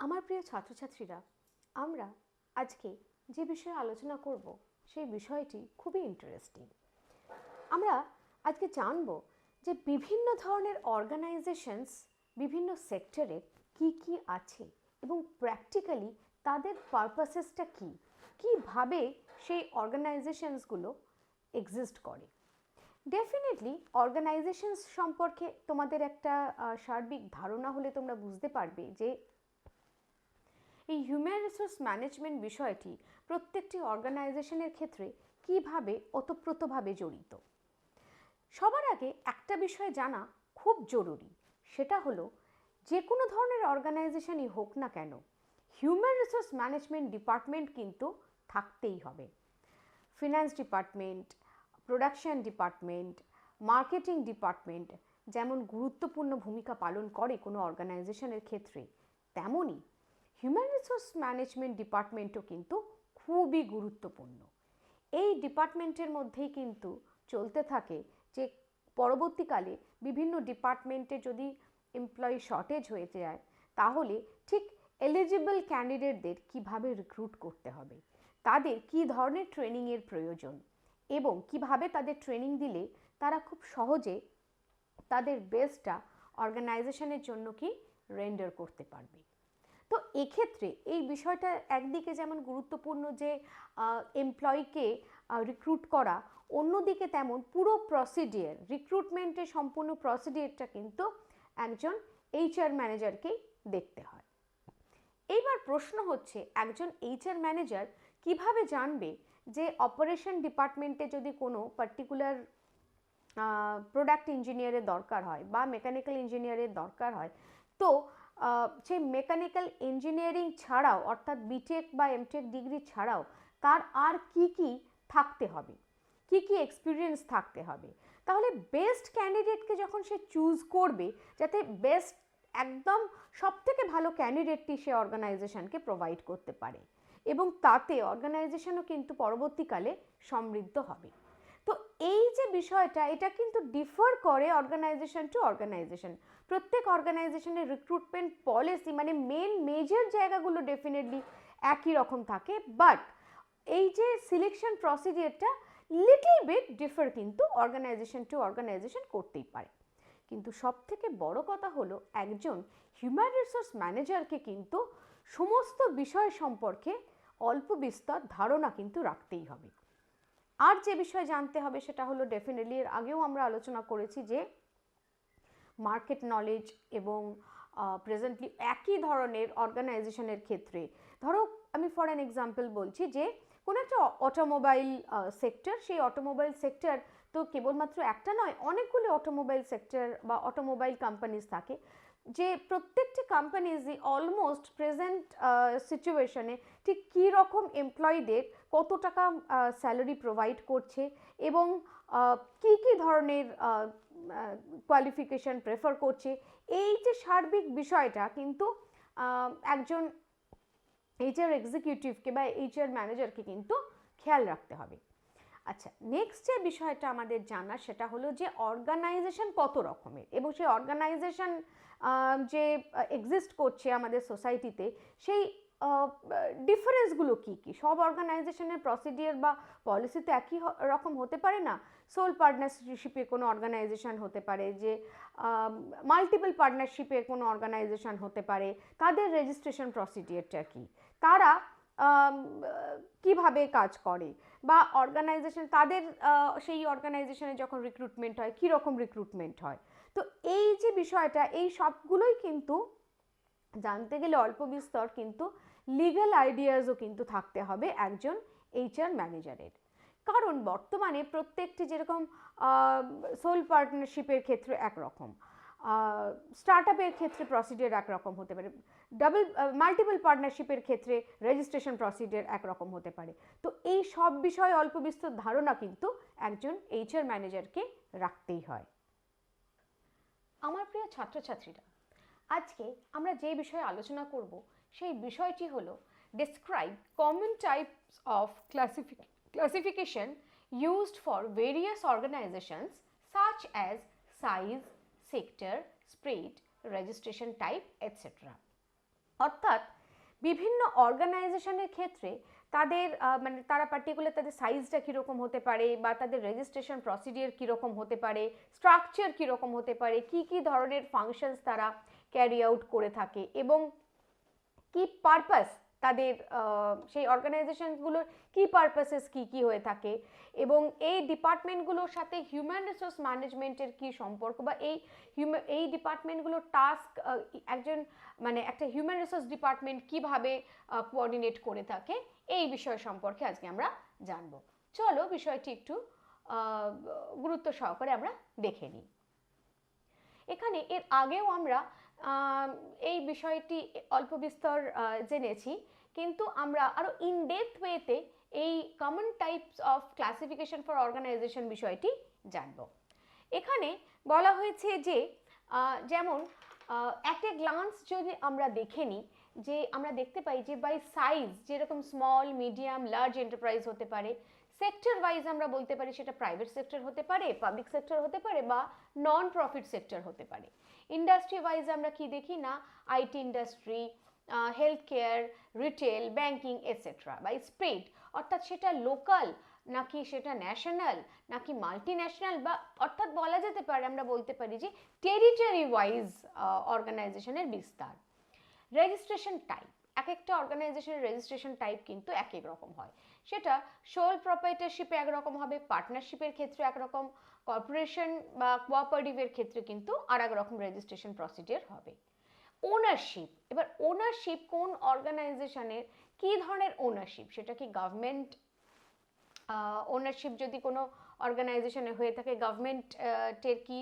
আমার প্রিয় ছাত্রছাত্রীরা, আমরা আজকে যে বিষয়ে আলোচনা করব সেই বিষয়টি খুবই ইন্টারেস্টিং। আমরা আজকে জানব যে বিভিন্ন ধরনের অর্গানাইজেশনস বিভিন্ন সেক্টরে কি কি আছে এবং প্র্যাকটিক্যালি তাদের পারপাসেসটা কী, কীভাবে সেই অর্গানাইজেশনসগুলো এক্সিস্ট করে। ডেফিনেটলি অর্গানাইজেশনস সম্পর্কে তোমাদের একটা সার্বিক ধারণা হলে তোমরা বুঝতে পারবে যে এই হিউম্যান রিসোর্স ম্যানেজমেন্ট বিষয়টি প্রত্যেকটি অর্গানাইজেশনের ক্ষেত্রে কীভাবে ওতপ্রোতভাবে জড়িত। সবার আগে একটা বিষয় জানা খুব জরুরি, সেটা হলো যে কোনো ধরনের অর্গানাইজেশনই হোক না কেন হিউম্যান রিসোর্স ম্যানেজমেন্ট ডিপার্টমেন্ট কিন্তু থাকতেই হবে। Finance department, production department, marketing department যেমন গুরুত্বপূর্ণ ভূমিকা পালন করে কোনো অর্গানাইজেশনের ক্ষেত্রে, তেমনই হিউম্যান রিসোর্স ম্যানেজমেন্ট ডিপার্টমেন্টও কিন্তু খুবই গুরুত্বপূর্ণ। এই ডিপার্টমেন্টের মধ্যেই কিন্তু চলতে থাকে যে পরবর্তীকালে বিভিন্ন ডিপার্টমেন্টে যদি এমপ্লয়ি শর্টেজ হয়ে যায় তাহলে ঠিক এলিজিবল ক্যান্ডিডেটদের কিভাবে রিক্রুট করতে হবে, তাদের কী ধরনের ট্রেনিংয়ের প্রয়োজন এবং কিভাবে তাদের ট্রেনিং দিলে তারা খুব সহজে তাদের বেস্টটা অর্গানাইজেশনের জন্য কি রেন্ডার করতে পারবে। তো এক্ষেত্রে এই বিষয়টা একদিকে যেমন গুরুত্বপূর্ণ যে এমপ্লয়িকে রিক্রুট করা, অন্যদিকে তেমন পুরো প্রসিডিওর রিক্রুটমেন্টের সম্পূর্ণ প্রসিডিওরটা কিন্তু একজন এইচআর ম্যানেজারকেই দেখতে হয়। এইবার প্রশ্ন হচ্ছে একজন এইচআর ম্যানেজার কিভাবে জানবে যে অপারেশন ডিপার্টমেন্টে যদি কোনো পার্টিকুলার প্রোডাক্ট ইঞ্জিনিয়ারের দরকার হয় বা মেকানিক্যাল ইঞ্জিনিয়ারের দরকার হয়, তো সেই মেকানিক্যাল ইঞ্জিনিয়ারিং ছাড়াও অর্থাৎ বিটেক বা এমটেক ডিগ্রি ছাড়াও তার আর কি কি থাকতে হবে, কি কি এক্সপিরিয়েন্স থাকতে হবে, তাহলে বেস্ট ক্যান্ডিডেটকে যখন সে চুজ করবে যাতে বেস্ট একদম সবথেকে ভালো ক্যান্ডিডেটটি সে অর্গানাইজেশনকে প্রোভাইড করতে পারে এবং তাতে অর্গানাইজেশনও কিন্তু পরবর্তীকালে সমৃদ্ধ হবে। তো এই যে বিষয়টা, এটা কিন্তু ডিফার করে অর্গানাইজেশন টু অর্গানাইজেশন। প্রত্যেক অর্গানাইজেশনের রিক্রুটমেন্ট পলিসি মানে মেজর জায়গাগুলো ডেফিনেটলি একই রকম থাকে, বাট এই যে সিলেকশন প্রসিডিওরটা লিটল বিট ডিফার কিন্তু অর্গানাইজেশন টু অর্গানাইজেশন করতেই পারে। কিন্তু সব থেকে বড় কথা হলো একজন হিউম্যান রিসোর্স ম্যানেজারকে কিন্তু সমস্ত বিষয় সম্পর্কে অল্প বিস্তর ধারণা কিন্তু রাখতেই হবে। আর যে বিষয় জানতে হবে সেটা হলো ডেফিনেটলি এর আগেও আমরা আলোচনা করেছি যে মার্কেট নলেজ এবং প্রেজেন্টলি একই ধরনের অর্গানাইজেশনের ক্ষেত্রে, ধরো আমি ফর অ্যান এক্সাম্পল বলছি যে কোনো একটা অটোমোবাইল সেক্টর, সেই অটোমোবাইল সেক্টর তো কেবলমাত্র একটা নয়, অনেকগুলো অটোমোবাইল সেক্টর বা অটোমোবাইল কোম্পানিজ থাকে, যে প্রত্যেকটি কোম্পানিজই অলমোস্ট প্রেজেন্ট সিচুয়েশনে ঠিক কী রকম এমপ্লয়ীদের কত টাকা স্যালারি প্রোভাইড করছে এবং কী কী ধরনের কোয়ালিফিকেশন প্রেফার করছে, এই যে সার্বিক বিষয়টা কিন্তু একজন এইচআর এক্সিকিউটিভকে বা এইচআর ম্যানেজারকে কিন্তু খেয়াল রাখতে হবে। আচ্ছা, নেক্সট যে বিষয়টা আমাদের জানা সেটা হলো যে অর্গানাইজেশন কত রকমের এবং সেই অর্গানাইজেশন যে এক্সিস্ট করছে আমাদের সোসাইটিতে সেই ডিফারেন্সগুলো কী কী। সব অর্গানাইজেশনের প্রসিডিওর বা পলিসি তো একই রকম হতে পারে না। সোল পার্টনারশিপে কোনো অর্গানাইজেশন হতে পারে, যে মাল্টিপল পার্টনারশিপে কোনো অর্গানাইজেশন হতে পারে, তাদের রেজিস্ট্রেশন প্রসিডিওরটা কী, তারা কিভাবে কাজ করে, বা অর্গানাইজেশন তাদের সেই অর্গানাইজেশনে যখন রিক্রুটমেন্ট হয় কীরকম রিক্রুটমেন্ট হয়। তো এই যে বিষয়টা, এই সবগুলোই কিন্তু জানতে গেলে অল্প বিস্তর কিন্তু লিগ্যাল আইডিয়াসও কিন্তু থাকতে হবে একজন এইচআর ম্যানেজারের। কারণ বর্তমানে প্রত্যেকটি যেরকম সোল পার্টনারশিপের ক্ষেত্রে একরকম, স্টার্টআপের ক্ষেত্রে প্রসিডিওর একরকম হতে পারে, মাল্টিপল পার্টনারশিপের ক্ষেত্রে রেজিস্ট্রেশন প্রসিডিওর একরকম হতে পারে। তো এই সব বিষয়ে অল্প বিস্তর ধারণা কিন্তু একজন এইচআর ম্যানেজারকে রাখতেই হয়। আমার প্রিয় ছাত্রছাত্রীরা, আজকে আমরা যে বিষয়ে আলোচনা করব সেই বিষয়টি হলো describe common types of classification used for various organizations such as size, sector, spread, registration type, etc. অর্থাৎ বিভিন্ন অর্গানাইজেশনের ক্ষেত্রে তাদের মানে তারা পার্টিকুলার তাদের সাইজটা কীরকম হতে পারে বা তাদের রেজিস্ট্রেশন প্রসিডিওর কীরকম হতে পারে, স্ট্রাকচার কীরকম হতে পারে, কি কি ধরনের ফাংশনস তারা ক্যারি আউট করে থাকে এবং কি পারপাস তাদের সেই অর্গানাইজেশনগুলোর কি পারপাসেস কি কি হয়ে থাকে এবং এই ডিপার্টমেন্টগুলোর সাথে হিউম্যান রিসোর্স ম্যানেজমেন্টের কি সম্পর্ক বা এই ডিপার্টমেন্টগুলোর টাস্ক একজন মানে একটা হিউম্যান রিসোর্স ডিপার্টমেন্ট কিভাবে কোঅর্ডিনেট করে থাকে, এই বিষয় সম্পর্কে আজকে আমরা জানবো। চলো বিষয়টি একটু গুরুত্ব সহকারে আমরা দেখে নিই। এখানে এর আগেও আমরা এই বিষয়টি অল্প বিস্তর জেনেছি, কিন্তু আমরা আরও ইন ডেপথ ওয়েতে এই common types of classification for organisation বিষয়টি জানব। এখানে বলা হয়েছে যে যেমন অ্যাট এ গ্লান্স যদি আমরা দেখে নিই, যে আমরা দেখতে পাই যে বাই সাইজ যেরকম স্মল, মিডিয়াম, লার্জ এন্টারপ্রাইজ হতে পারে, সেক্টর ওয়াইজ আমরা বলতে পারি সেটা প্রাইভেট সেক্টর হতে পারে, পাবলিক সেক্টর হতে পারে বা নন প্রফিট সেক্টর হতে পারে। ইন্ডাস্ট্রি ওয়াইজ আমরা কি দেখি না, IT industry, health care, retail, banking etcetera. By spread অর্থাৎ সেটা লোকাল নাকি সেটা ন্যাশনাল নাকি মাল্টি ন্যাশনাল, বা অর্থাৎ বলা যেতে পারে আমরা বলতে পারি যে টেরিটরি ওয়াইজ অর্গানাইজেশনের বিস্তার। রেজিস্ট্রেশন টাইপ, এক একটা অর্গানাইজেশনের রেজিস্ট্রেশন টাইপ কিন্তু এক এক রকম হয়, সেটা সোল প্রপাইটারশিপে একরকম হবে, পার্টনারশিপের ক্ষেত্রে একরকম, কর্পোরেশন বা কোঅপারেটিভের ক্ষেত্রে কিন্তু আর এক রকম রেজিস্ট্রেশন প্রসিডিওর হবে। ওনারশিপ, এবার ওনারশিপ কোন অর্গানাইজেশনের কী ধরনের ওনারশিপ, সেটা কি গভর্নমেন্ট ওনারশিপ যদি কোনো অর্গানাইজেশনে হয়ে থাকে গভর্নমেন্টের কি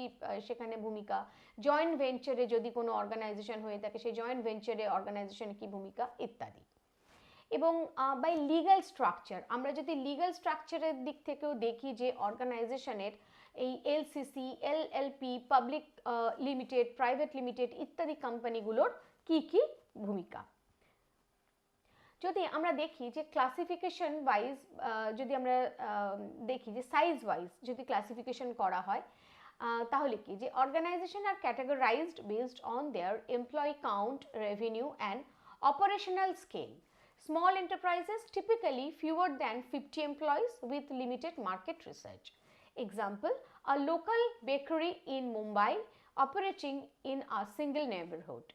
সেখানে ভূমিকা, জয়েন্ট ভেঞ্চারে যদি কোনো অর্গানাইজেশন হয়ে থাকে সেই জয়েন্ট ভেঞ্চারে অর্গানাইজেশনের কি ভূমিকা ইত্যাদি। এবং বাই লিগ্যাল স্ট্রাকচার, আমরা যদি লিগ্যাল স্ট্রাকচারের দিক থেকেও দেখি যে অর্গানাইজেশনের এই LCC, LLP, public limited, private limited ইত্যাদি কোম্পানিগুলোর কি কি ভূমিকা। যদি আমরা দেখি যে ক্লাসিফিকেশন ওয়াইজ যদি আমরা দেখি যে সাইজ ওয়াইজ যদি ক্লাসিফিকেশন করা হয়, তাহলে কি যে organisation are categorised based on their employee count, revenue and operational scale. Small enterprises typically fewer than 50 employees with limited market research. Example, a local bakery in Mumbai operating in a single neighborhood.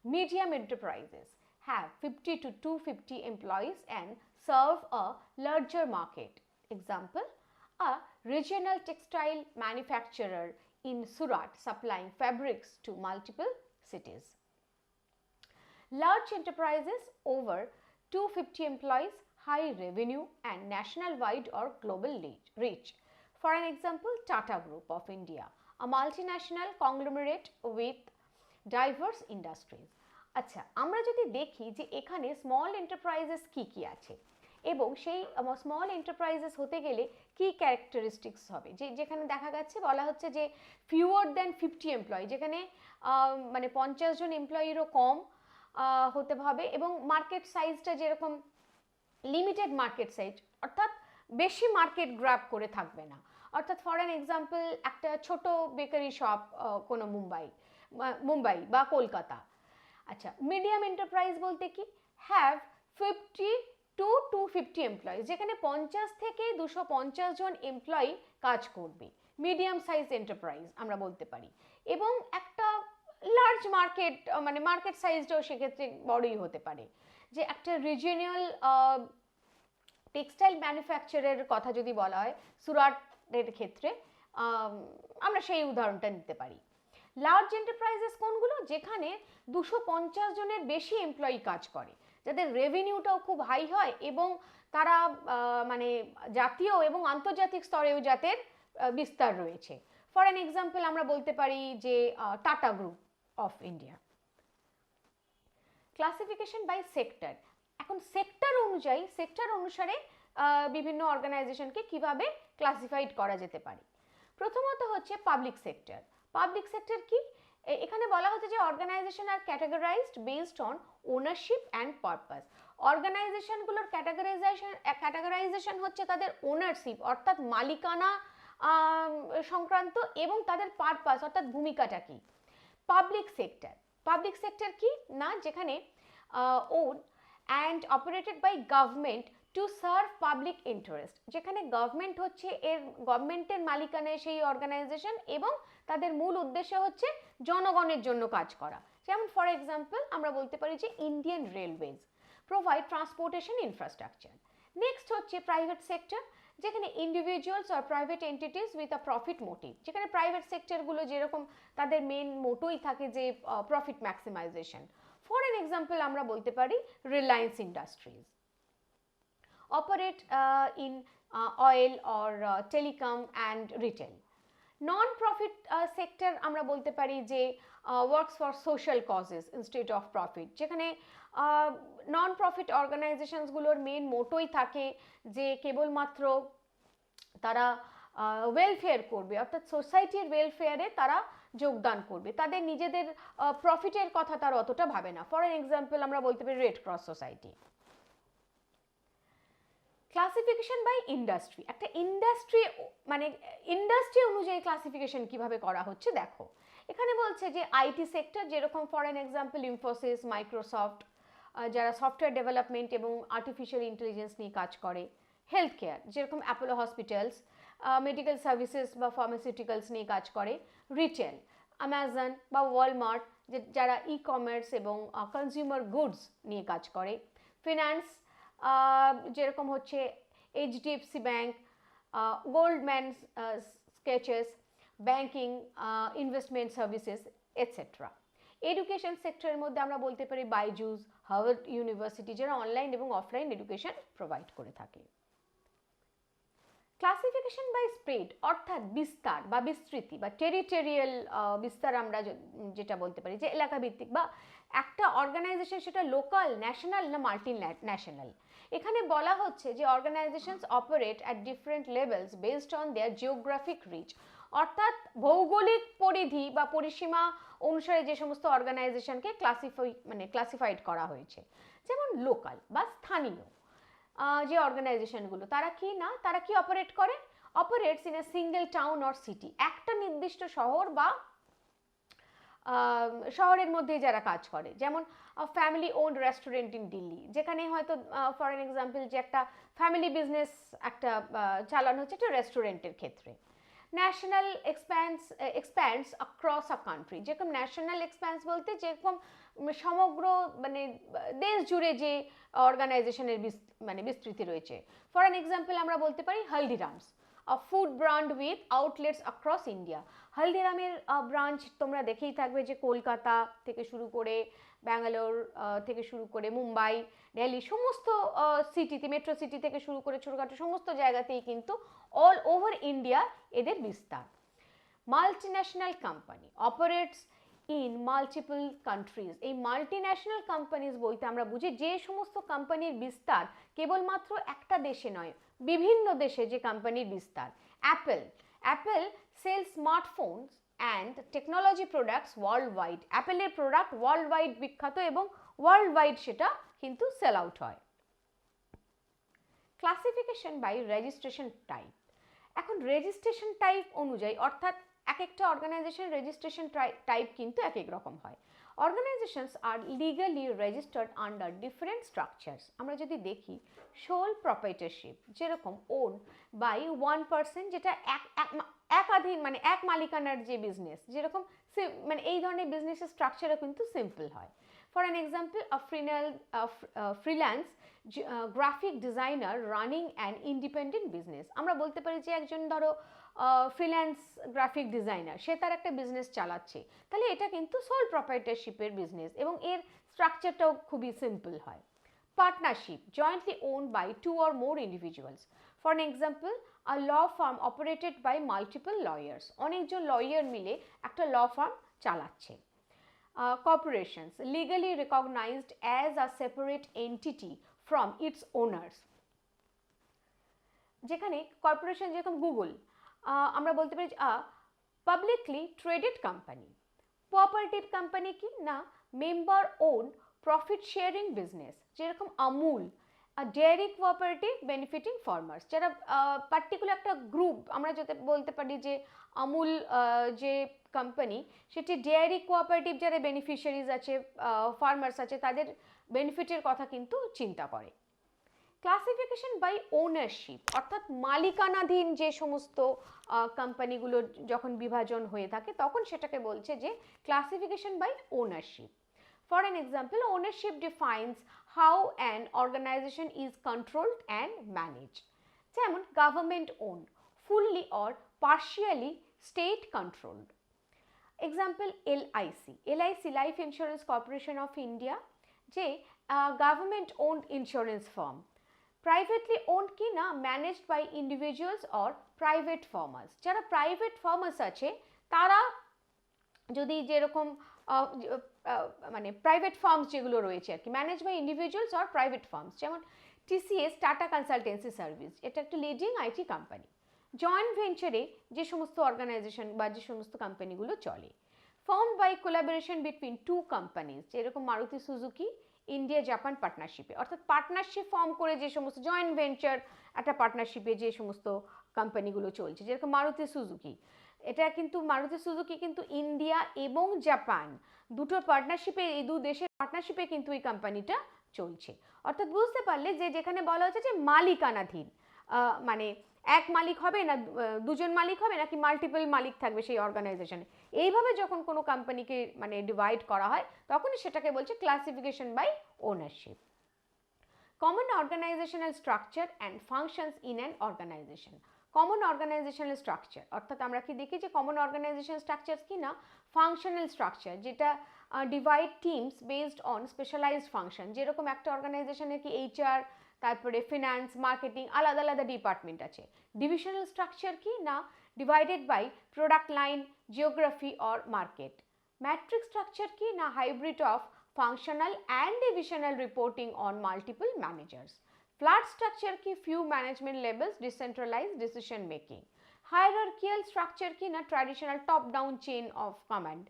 Medium enterprises have 50 to 250 employees and serve a larger market. Example, a regional textile manufacturer in Surat supplying fabrics to multiple cities. Large enterprises over 250 employees, high revenue and national-wide or global reach. For an example, Tata Group of India, a multinational conglomerate with diverse industries. আচ্ছা, আমরা যদি দেখি যে এখানে small enterprises কি কি আছে এবং সেই স্মল এন্টারপ্রাইজেস হতে গেলে কি ক্যারেক্টারিস্টিক্স হবে, যেখানে দেখা যাচ্ছে বলা হচ্ছে যে ফিউয়ার দ্যান 50 এমপ্লয়ি, যেখানে মানে 50 জন এমপ্লয়িরও কম হতে হবে এবং মার্কেট সাইজটা যেরকম লিমিটেড মার্কেট সাইজ, অর্থাৎ বেশি মার্কেট গ্র্যাব করে থাকবে না। অর্থাৎ ফর অ্যান এক্সাম্পল একটা ছোট বেকারি শপ কোনো মুম্বাই বা কলকাতা। আচ্ছা, মিডিয়াম এন্টারপ্রাইজ বলতে কি, হ্যাভ 50 to 250 এমপ্লয়িজ, যেখানে 50 থেকে 250 জন এমপ্লয়ি কাজ করবে, মিডিয়াম সাইজ এন্টারপ্রাইজ আমরা বলতে পারি। এবং একটা লার্জ মার্কেট মানে মার্কেট সাইজটাও সেক্ষেত্রে বড়ই হতে পারে, যে একটা রিজিওনাল টেক্সটাইল ম্যানুফ্যাকচারের কথা যদি বলা হয় সুরাটের ক্ষেত্রে, আমরা সেই উদাহরণটা নিতে পারি। লার্জ এন্টারপ্রাইজেস কোনগুলো, যেখানে 250 জনের বেশি এমপ্লয়ি কাজ করে, যাদের রেভিনিউটাও খুব হাই হয় এবং তারা মানে জাতীয় এবং আন্তর্জাতিক স্তরেও যাদের বিস্তার রয়েছে। ফর অ্যান এক্সাম্পল আমরা বলতে পারি যে Tata group of India. Classification by sector, এখন সেক্টর অনুসারে বিভিন্ন অর্গানাইজেশনকে কিভাবে ক্লাসিফাইড করা যেতে পারে। প্রথমত হচ্ছে পাবলিক সেক্টর। পাবলিক সেক্টর কি, এখানে বলা হচ্ছে যে organisation are categorised based on ownership and purpose. অর্গানাইজেশনগুলোর ক্যাটাগরাইজেশন হচ্ছে তাদের ওনারশিপ অর্থাৎ মালিকানা সংক্রান্ত এবং তাদের পারপাস অর্থাৎ ভূমিকাটা কি। পাবলিক সেক্টর কি না, যেখানে own and operated by government to serve public interest, যেখানে গভর্নমেন্ট হচ্ছে গভর্নমেন্টের মালিকানায় সেই অর্গানাইজেশন এবং তাদের মূল উদ্দেশ্য হচ্ছে জনগণের জন্য কাজ করা। যেমন ফর এক্সাম্পল আমরা বলতে পারি যে Indian railways provide transportation infrastructure. Next হচ্ছে প্রাইভেট সেক্টর, যেখানে individuals are private entities with a profit motive, যেখানে প্রাইভেট সেক্টরগুলো যেরকম তাদের মেন মোটোই থাকে যে profit maximisation. For an example আমরা বলতে পারি Reliance Industries operate in oil or telecom and retail. Non-profit sector আমরা বলতে পারি যে works for social causes instead of profit, যেখানে নন প্রফিট অর্গানাইজেশনসগুলোর মেন মোটোই থাকে যে কেবলমাত্র তারা ওয়েলফেয়ার করবে, অর্থাৎ সোসাইটির ওয়েলফেয়ারে তারা যোগদান করবে, তাদের নিজেদের প্রফিটের কথা তারা অতটা ভাবে না। ফর এন এক্সাম্পল আমরা বলতে পারি Red Cross Society. Classification by industry, একটা ইন্ডাস্ট্রি অনুযায়ী ক্লাসিফিকেশন কিভাবে করা হচ্ছে দেখো। এখানে বলছে যে আইটি সেক্টর, যেরকম for an example Infosys, Microsoft, যারা সফটওয়্যার ডেভেলপমেন্ট এবং আর্টিফিশিয়াল ইন্টেলিজেন্স নিয়ে কাজ করে। হেলথ কেয়ার, যেরকম অ্যাপোলো হসপিটালস, মেডিকেল সার্ভিসেস বা ফার্মাসিউটিক্যালস নিয়ে কাজ করে। রিটেল, অ্যামাজন বা ওয়ালমার্ট, যারা ই কমার্স এবং কনজিউমার গুডস নিয়ে কাজ করে। ফিনান্স, যেরকম হচ্ছে HDFC bank, Goldman sketches, banking, investment services etcetera. Education সেক্টরের মধ্যে আমরা বলতে পারি বাইজুস, হার্ভার্ড ইউনিভার্সিটি, যারা অনলাইন এবং অফলাইন এডুকেশন প্রোভাইড করে থাকে। ক্লাসিফিকেশন বাই স্প্রেড, অর্থাৎ বিস্তার বা বিস্তৃতি বা টেরিটোরিয়াল বিস্তার আমরা যেটা বলতে পারি, যে এলাকা ভিত্তিক বা একটা অর্গানাইজেশন সেটা লোকাল, ন্যাশনাল না মাল্টি ন্যাশনাল। এখানে বলা হচ্ছে যে organisations operate at different levels based on their geographic reach, অর্থাৎ ভৌগোলিক পরিধি বা পরিসীমা অনুসারে যে সমস্ত অর্গানাইজেশনকে ক্লাসিফাইড করা হয়েছে। যেমন লোকাল বা স্থানীয় যে অর্গানাইজেশনগুলো, তারা কি অপারেট করে? Operates in a single town or city, একটা নির্দিষ্ট শহর বা শহরের মধ্যে যারা কাজ করে। যেমন family owned restaurant in Delhi, যেখানে হয়তো ফর এন এক্সাম্পল যে একটা ফ্যামিলি বিজনেস একটা চালানো হচ্ছে একটা রেস্টুরেন্টের ক্ষেত্রে। ন্যাশনাল এক্সপ্যান্স অ্যাক্রস আ কান্ট্রি, যেরকম ন্যাশনাল এক্সপ্যান্স বলতে যেরকম সমগ্র দেশ জুড়ে যে অর্গানাইজেশনের বিস্তৃতি রয়েছে। ফর এন এক্সাম্পল আমরা বলতে পারি Haldiram's, a food brand with outlets across India. হলদিরামের ব্রাঞ্চ তোমরা দেখেই থাকবে যে কলকাতা থেকে শুরু করে ব্যাঙ্গালোর থেকে শুরু করে মুম্বাই, দিল্লি, সমস্ত সিটিতে, মেট্রো সিটি থেকে শুরু করে ছোটখাটো সমস্ত জায়গাতেই কিন্তু অল ওভার ইন্ডিয়া এদের বিস্তার। Multinational company operates in multiple countries, এই মাল্টিন্যাশনাল কোম্পানিজ বলতে আমরা বুঝি যে সমস্ত কোম্পানির বিস্তার কেবলমাত্র একটা দেশে নয়, বিভিন্ন দেশে যে কোম্পানির বিস্তার। Apple sell smartphones and technology products worldwide, অ্যাপেলের প্রোডাক্ট ওয়ার্ল্ড ওয়াইড বিখ্যাত এবং ওয়ার্ল্ড ওয়াইড সেটা কিন্তু সেল আউট হয়। ক্লাসিফিকেশন বাই রেজিস্ট্রেশন টাইপ, এখন রেজিস্ট্রেশন টাইপ অনুযায়ী, অর্থাৎ এক একটা অর্গানাইজেশন রেজিস্ট্রেশন টাইপ কিন্তু এক এক রকম হয়। Organizations are legally registered under different structures. আমরা যদি দেখি সোল প্রপাইটারশিপ, যেরকম ওন বাই ওয়ান পার্সন, যেটা একাধীন এক মালিকানার যে বিজনেস, যেরকম এই ধরনের বিজনেসের স্ট্রাকচারও কিন্তু সিম্পল হয়। For an example freelance graphic designer running an independent business, আমরা বলতে পারি যে একজন ধরো ফ্রিল্যান্স গ্রাফিক ডিজাইনার, সে তার একটা বিজনেস চালাচ্ছে, তাহলে এটা কিন্তু সোল প্রপাইটারশিপের বিজনেস এবং এর স্ট্রাকচারটাও খুবই সিম্পল হয়। Partnership, jointly owned by 2 or more individuals. For an example a law firm operated by multiple lawyers, অনেকজন লয়ার মিলে একটা ল ফার্ম চালাচ্ছে। Corporations legally recognized as a separate entity from its owners, যেখানে corporation যেরকম Google, আমরা বলতে পারি publicly traded company. Cooperative company কি না, member own profit sharing business, যেরকম Amul, dairy cooperative benefiting farmers, যারা পার্টিকুলার একটা গ্রুপ, আমরা যাতে বলতে পারি যে আমুল যে কোম্পানি সেটি ডেয়ারি কোঅপারেটিভ যারা বেনিফিশিয়ারিজ আছে, ফার্মার্স আছে, তাদের বেনিফিটের কথা কিন্তু চিন্তা করে। ক্লাসিফিকেশন বাই ওনারশিপ, অর্থাৎ মালিকানাধীন যে সমস্ত কোম্পানিগুলো যখন বিভাজন হয়ে থাকে তখন সেটাকে বলছে যে classification by ownership. For an example, ownership defines how an organization is controlled and managed. যেমন government own, fully or partially state controlled. Example LIC, LIC life insurance corporation of India যে government owned insurance firm. Privately owned কি না, managed by individuals or private farmers. যারা private farmers আছে তারা যদি যেরকম মানে প্রাইভেট ফার্মস যেগুলো রয়েছে আর কি, manage by individuals or private firms, যেমন টিসিএস টাটা কনসালটেন্সি সার্ভিস, এটা একটা লিডিং আইটি কোম্পানি। জয়েন্ট ভেঞ্চারে যে সমস্ত অর্গানাইজেশন বা যে সমস্ত কোম্পানিগুলো চলে। Form by collaboration between two companies, যেরকম মারুতি সুজুকি ইন্ডিয়া জাপান পার্টনারশিপে, অর্থাৎ পার্টনারশিপ ফর্ম করে যে সমস্ত জয়েন্ট ভেঞ্চার একটা পার্টনারশিপে যে সমস্ত কোম্পানিগুলো চলছে, যেরকম মারুতি সুজুকি, এটা কিন্তু মারুতি সুজুকি কিন্তু ইন্ডিয়া এবং জাপান দুটোর পার্টনারশিপে, এই দু দেশের পার্টনারশিপে কিন্তু এই কোম্পানিটা চলছে। অর্থাৎ বুঝতে পারলে যে যেখানে বলা হচ্ছে যে মালিকানাধীন, মানে এক মালিক হবে না, দুজন মালিক হবে নাকি মাল্টিপল মালিক থাকবে সেই অর্গানাইজেশনে, এইভাবে যখন কোনো কোম্পানিকে মানে ডিভাইড করা হয় তখনই সেটাকে বলছে classification by ownership. Common organisational structure and functions in an organisation. Common organisational structure অর্থাৎ আমরা কি দেখি যে কমন অর্গানাইজেশন স্ট্রাকচার কি না, ফাংশনাল স্ট্রাকচার, যেটা divide teams based on specialised function. যেরকম একটা অর্গানাইজেশনে কি এইচআর, তারপরে ফিনান্স, মার্কেটিং, আলাদা আলাদা ডিপার্টমেন্ট আছে। ডিভিশনাল স্ট্রাকচার কি না, divided by product line, geography or market. Matrix structure কি না, hybrid of functional and divisional reporting on multiple managers. Flat structure ki few management levels, decentralized decision making. Hierarchical structure ki na traditional top down chain of command.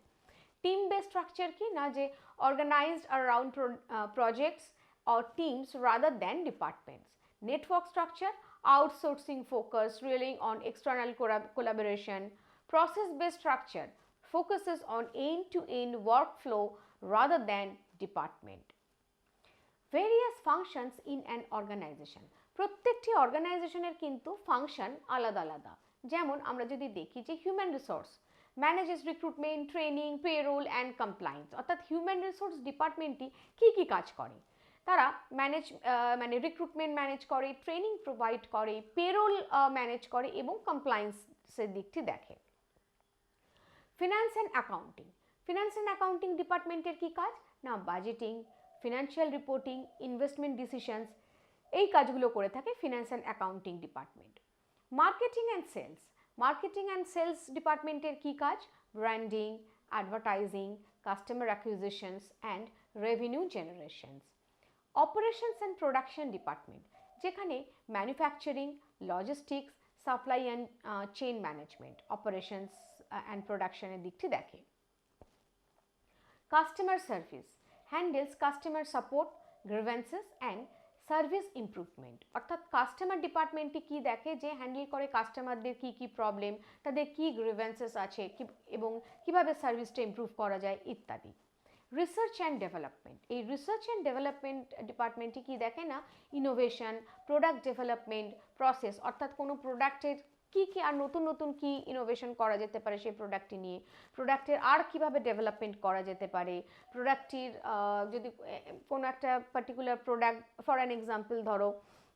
Team based structure ki na je organized around projects or teams rather than departments. Network structure, outsourcing focus, relying on external collaboration. Process based structure focuses on end to end workflow rather than department. Various functions in an organization. প্রত্যেকটি অর্গানাইজেশনের কিন্তু function আলাদা আলাদা। যেমন আমরা যদি দেখি যে human resource manages recruitment, training, payroll and compliance, অর্থাৎ হিউম্যান রিসোর্স ডিপার্টমেন্টটি কী কাজ করে, তারা মানে রিক্রুটমেন্ট ম্যানেজ করে, ট্রেনিং প্রোভাইড করে, পেরোল ম্যানেজ করে এবং কমপ্লায়েন্সের দিকটি দেখে। Finance and accounting. Finance and accounting ডিপার্টমেন্টের কী কাজ না, budgeting, financial reporting, investment decisions, এই কাজগুলো করে থাকে finance and accounting department. Marketing and sales. Marketing and sales ডিপার্টমেন্টের কী কাজ, branding, advertising, customer অ্যাকুইজিশনস and revenue generations. Operations and production department, যেখানে manufacturing, logistics, supply and chain management, operations and প্রোডাকশনের দিকটি দেখে। Customer service handles customer support, grievances and service improvement, অর্থাৎ customer ডিপার্টমেন্টটি কী দেখে, যে হ্যান্ডেল করে কাস্টমারদের কী কী প্রবলেম, তাদের কী গ্রিভেন্সেস আছে এবং কীভাবে সার্ভিসটা ইমপ্রুভ করা যায় ইত্যাদি। রিসার্চ অ্যান্ড ডেভেলপমেন্ট, এই রিসার্চ অ্যান্ড ডেভেলপমেন্ট ডিপার্টমেন্টটি কী দেখে না, ইনোভেশন, প্রোডাক্ট ডেভেলপমেন্ট প্রসেস, অর্থাৎ কোনো প্রোডাক্টের কী আর নতুন নতুন কী ইনোভেশন করা যেতে পারে সেই প্রোডাক্টটি নিয়ে, প্রোডাক্টের আর কীভাবে ডেভেলপমেন্ট করা যেতে পারে, প্রোডাক্টটির যদি কোনো একটা particular product for an example ধরো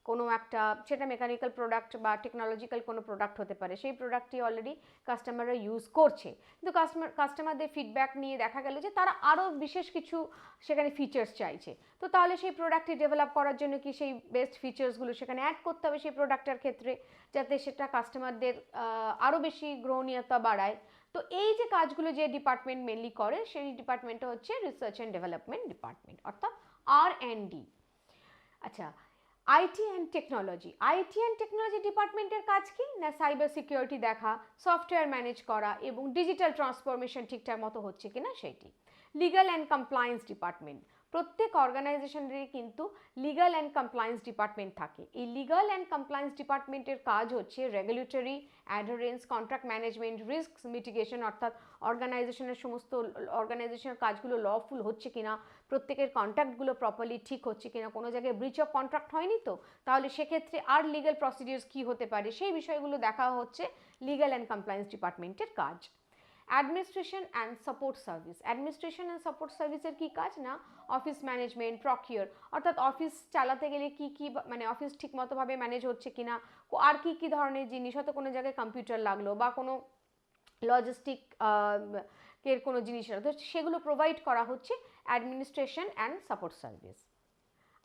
কোনো একটা, সেটা মেকানিক্যাল প্রোডাক্ট বা টেকনোলজিক্যাল কোনো প্রোডাক্ট হতে পারে, সেই প্রোডাক্টটি অলরেডি কাস্টমাররা ইউজ করছে, কিন্তু কাস্টমারদের ফিডব্যাক নিয়ে দেখা গেল যে তারা আরও বিশেষ কিছু সেখানে ফিচার্স চাইছে, তো তাহলে সেই প্রোডাক্টটি ডেভেলপ করার জন্য কি সেই বেস্ট ফিচার্সগুলো সেখানে অ্যাড করতে হবে সেই প্রোডাক্টের ক্ষেত্রে, যাতে সেটা কাস্টমারদের আরও বেশি গ্রহণীয়তা বাড়ায়। তো এই যে কাজগুলো যে ডিপার্টমেন্ট মেনলি করে সেই ডিপার্টমেন্টটা হচ্ছে রিসার্চ অ্যান্ড ডেভেলপমেন্ট ডিপার্টমেন্ট, অর্থাৎ R&D। আচ্ছা, IT and technology. IT and technology ডিপার্টমেন্টের কাজ কি না, সাইবার সিকিউরিটি দেখা, সফটওয়্যার ম্যানেজ করা এবং ডিজিটাল ট্রান্সফরমেশন ঠিকঠাক মতো হচ্ছে কিনা সেইটি। লিগাল অ্যান্ড কমপ্লায়েন্স ডিপার্টমেন্ট প্রত্যেক অর্গানাইজেশনেরই কিন্তু লিগাল অ্যান্ড কমপ্লায়েন্স ডিপার্টমেন্ট থাকে। এই লিগাল অ্যান্ড কমপ্লায়েন্স ডিপার্টমেন্টের কাজ হচ্ছে regulatory, adherence, contract management, risk mitigation, অর্থাৎ অর্গানাইজেশনের সমস্ত অর্গানাইজেশনের কাজগুলো লফুল হচ্ছে কিনা, প্রত্যেকের কন্ট্রাক্টগুলো প্রপারলি ঠিক হচ্ছে কিনা, কোনো জায়গায় ব্রিচ অফ কন্ট্রাক্ট হয়নি তো, তাহলে সেক্ষেত্রে আর লিগাল প্রসিডিউরস কী হতে পারে, সেই বিষয়গুলো দেখা হচ্ছে লিগাল অ্যান্ড কমপ্লায়েন্স ডিপার্টমেন্টের কাজ। Administration and support service, administration and support সার্ভিসের কী কাজ না, অফিস ম্যানেজমেন্ট, প্রকিওর, অর্থাৎ অফিস চালাতে গেলে কী কী মানে অফিস ঠিকমতোভাবে ম্যানেজ হচ্ছে কিনা, আর কী কী ধরনের জিনিস, হয়তো কোনো জায়গায় কম্পিউটার লাগলো বা কোনো লজিস্টিক এর কোনো জিনিস তো সেগুলো প্রোভাইড করা হচ্ছে অ্যাডমিনিস্ট্রেশন অ্যান্ড সাপোর্ট সার্ভিস।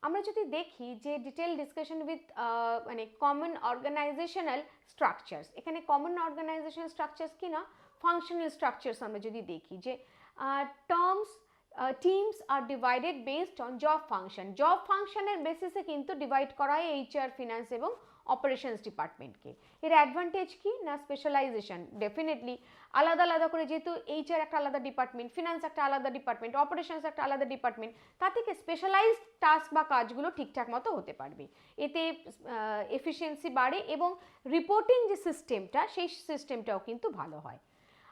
আমরা যদি দেখি যে ডিটেল ডিসকাশন উইথ মানে কমন অর্গানাইজেশনাল স্ট্রাকচার্স, এখানে কমন অর্গানাইজেশনাল স্ট্রাকচার্স কি না, ফাংশনাল স্ট্রাকচার্স আমরা যদি দেখি যে teams are divided based on job function, job ফাংশনের বেসিসে কিন্তু ডিভাইড করা হয় এইচআর, ফিনান্স এবং অপারেশনস ডিপার্টমেন্টকে। এর অ্যাডভান্টেজ কি না, স্পেশালাইজেশন, ডেফিনেটলি আলাদা আলাদা করে, যেহেতু এইচআর একটা আলাদা ডিপার্টমেন্ট, ফিনান্স একটা আলাদা ডিপার্টমেন্ট, অপারেশনস একটা আলাদা ডিপার্টমেন্ট, তা থেকে স্পেশালাইজড টাস্ক বা কাজগুলো ঠিকঠাক মতো হতে পারবে। এতে এফিসিয়েন্সি বাড়ে এবং রিপোর্টিং যে সিস্টেমটা, সেই সিস্টেমটাও কিন্তু ভালো হয়।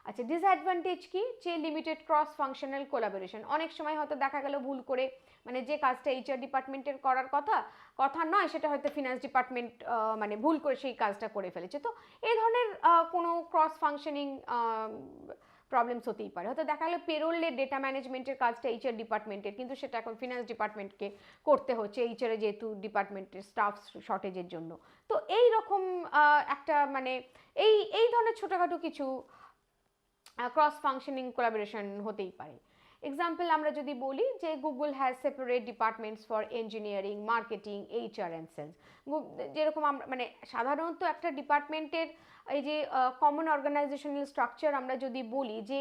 আচ্ছা, ডিসঅ্যাডভান্টেজ কি, যে লিমিটেড ক্রস ফাংশনাল কোলাবোরেশন, অনেক সময় হয়তো দেখা গেল ভুল করে মানে যে কাজটা এইচআর ডিপার্টমেন্টের করার কথা নয়, সেটা হয়তো ফিনান্স ডিপার্টমেন্ট মানে ভুল করে সেই কাজটা করে ফেলেছে। তো এই ধরনের কোনো ক্রস ফাংশনিং প্রবলেমস হতেই পারে। হয়তো দেখা গেলো পেরোলের ডেটা ম্যানেজমেন্টের কাজটা এইচআর ডিপার্টমেন্টের, কিন্তু সেটা এখন ফিনান্স ডিপার্টমেন্টকে করতে হচ্ছে এইচআরে, যেহেতু ডিপার্টমেন্টের স্টাফ শর্টেজের জন্য। তো এই রকম একটা মানে এই ধরনের ছোটোখাটো কিছু ক্রস ফাংশনিং কোলাবোরেশন হতেই পারে। এক্সাম্পল আমরা যদি বলি যে Google has separate departments for engineering, marketing, HR and sales. যেরকম আমরা মানে সাধারণত একটা ডিপার্টমেন্টের এই যে কমন অর্গানাইজেশনাল স্ট্রাকচার আমরা যদি বলি যে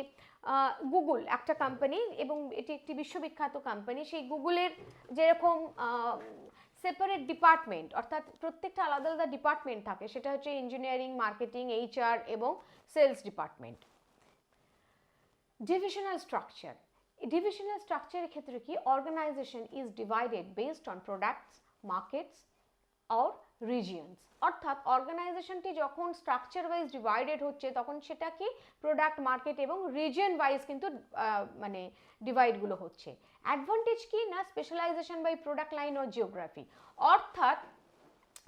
গুগল একটা কোম্পানি এবং এটি একটি বিশ্ববিখ্যাত কোম্পানি, সেই গুগলের যেরকম সেপারেট ডিপার্টমেন্ট, অর্থাৎ প্রত্যেকটা আলাদা আলাদা ডিপার্টমেন্ট থাকে, সেটা হচ্ছে ইঞ্জিনিয়ারিং, মার্কেটিং, এইচআর এবং sales department. Divisional structure, divisional স্ট্রাকচারের ক্ষেত্রে কি, organisation is divided based on products, markets or regions, অর্থাৎ অর্গানাইজেশনটি যখন স্ট্রাকচার ওয়াইজ ডিভাইডেড হচ্ছে তখন সেটা কি প্রোডাক্ট, মার্কেট এবং রিজিয়ন ওয়াইজ কিন্তু মানে ডিভাইডগুলো হচ্ছে। অ্যাডভান্টেজ কি না, স্পেশালাইজেশন বাই প্রোডাক্ট লাইন ও জিওগ্রাফি, অর্থাৎ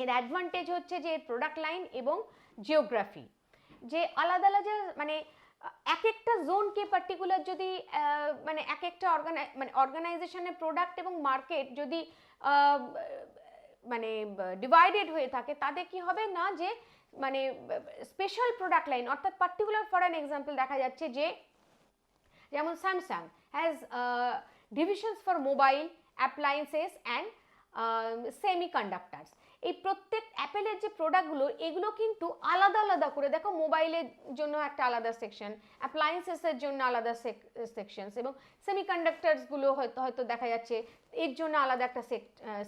এর অ্যাডভান্টেজ হচ্ছে যে প্রোডাক্ট লাইন এবং জিওগ্রাফি, যে আলাদা আলাদা মানে এক একটা জোনকে পার্টিকুলার যদি মানে এক একটা অর্গানাইজেশনের প্রোডাক্ট এবং মার্কেট যদি মানে ডিভাইডেড হয়ে থাকে, তাতে কি হবে না যে মানে স্পেশাল প্রোডাক্ট লাইন, অর্থাৎ পার্টিকুলার ফর অ্যান এক্সাম্পল দেখা যাচ্ছে যে যেমন Samsung has divisions for mobile, appliances and semiconductors. এই প্রত্যেক অ্যাপেলের যে প্রোডাক্টগুলো, এগুলো কিন্তু আলাদা আলাদা করে, দেখো মোবাইলের জন্য একটা আলাদা সেকশন, অ্যাপ্লায়েন্সেসের জন্য আলাদা সেকশনস, এবং সেমিকন্ডাক্টার্সগুলো হয়তো দেখা যাচ্ছে এর জন্য আলাদা একটা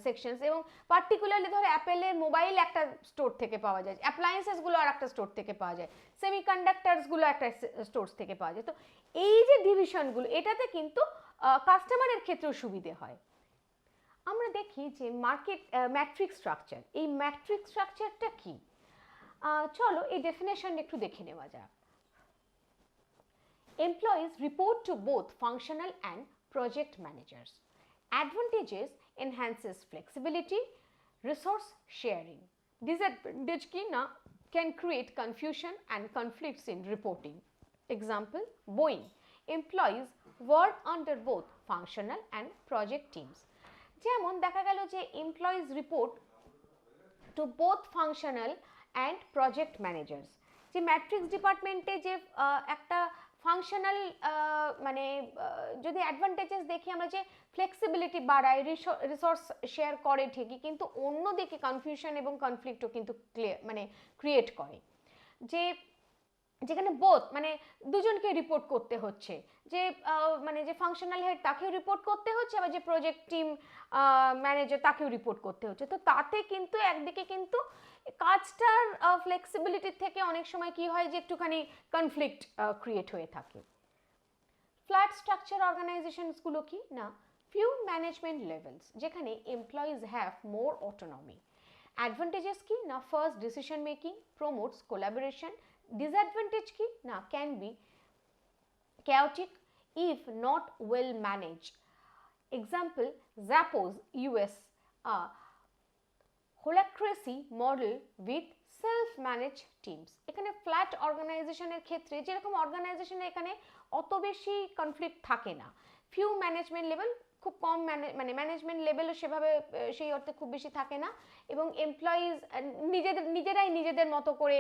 সেকশনস, এবং পার্টিকুলারলি ধরো অ্যাপেলের মোবাইল একটা স্টোর থেকে পাওয়া যায়, অ্যাপ্লায়েন্সেসগুলো আর একটা স্টোর থেকে পাওয়া যায়, সেমিকন্ডাক্টার্সগুলো একটা স্টোর থেকে পাওয়া যায়। তো এই যে ডিভিশনগুলো, এটাতে কিন্তু কাস্টমারের ক্ষেত্রেও সুবিধে হয়। আমরা দেখি যে ম্যাট্রিক্স স্ট্রাকচার, এই ম্যাট্রিক্স স্ট্রাকচারটা কি, চলো এই ডেফিনেশন একটু দেখে নেওয়া যাক। Employees report to both functional and project managers. Advantages enhances flexibility, resource sharing. Disadvantage কি না, can create confusion and conflicts in reporting. Example, Boeing employees work under both functional and project teams. যেমন দেখা গেল যে employees report to both functional and project managers, যে matrix ডিপার্টমেন্টে যে একটা ফাংশনাল মানে যদি অ্যাডভান্টেজেস দেখি আমরা, যে ফ্লেক্সিবিলিটি বাড়ায়, রিসোর্স শেয়ার করে ঠিকই, কিন্তু অন্যদিকে কনফিউশন এবং কনফ্লিক্টও কিন্তু ক্রিয়েট করে, যে যেখানে বোথ মানে দুজনকে রিপোর্ট করতে হচ্ছে, যে মানে যে ফাংশনাল হেড তাকেও রিপোর্ট করতে হচ্ছে, আবার যে প্রজেক্ট টিম ম্যানেজার তাকেও রিপোর্ট করতে হচ্ছে। তো তাতে কিন্তু একদিকে কিন্তু কাজটার ফ্লেক্সিবিলিটির থেকে অনেক সময় কি হয় যে একটুখানি কনফ্লিক্ট ক্রিয়েট হয়ে থাকে। ফ্ল্যাট স্ট্রাকচার অর্গানাইজেশনসগুলো কি না, few management levels যেখানে employees have more autonomy. Advantages কি না, first decision making promotes collaboration. Disadvantage কি না, can be chaotic if not well managed. Example, Zappos US, a holacracy model with self-managed teams. এখানে flat অর্গানাইজেশনের ক্ষেত্রে যেরকম অর্গানাইজেশনে এখানে অত বেশি কনফ্লিক্ট থাকে না, ফিউ ম্যানেজমেন্ট লেভেল, খুব কম মানে ম্যানেজমেন্ট লেভেলও সেভাবে সেই অর্থে খুব বেশি থাকে না, এবং এমপ্লয়িজ নিজেরাই নিজেদের মতো করে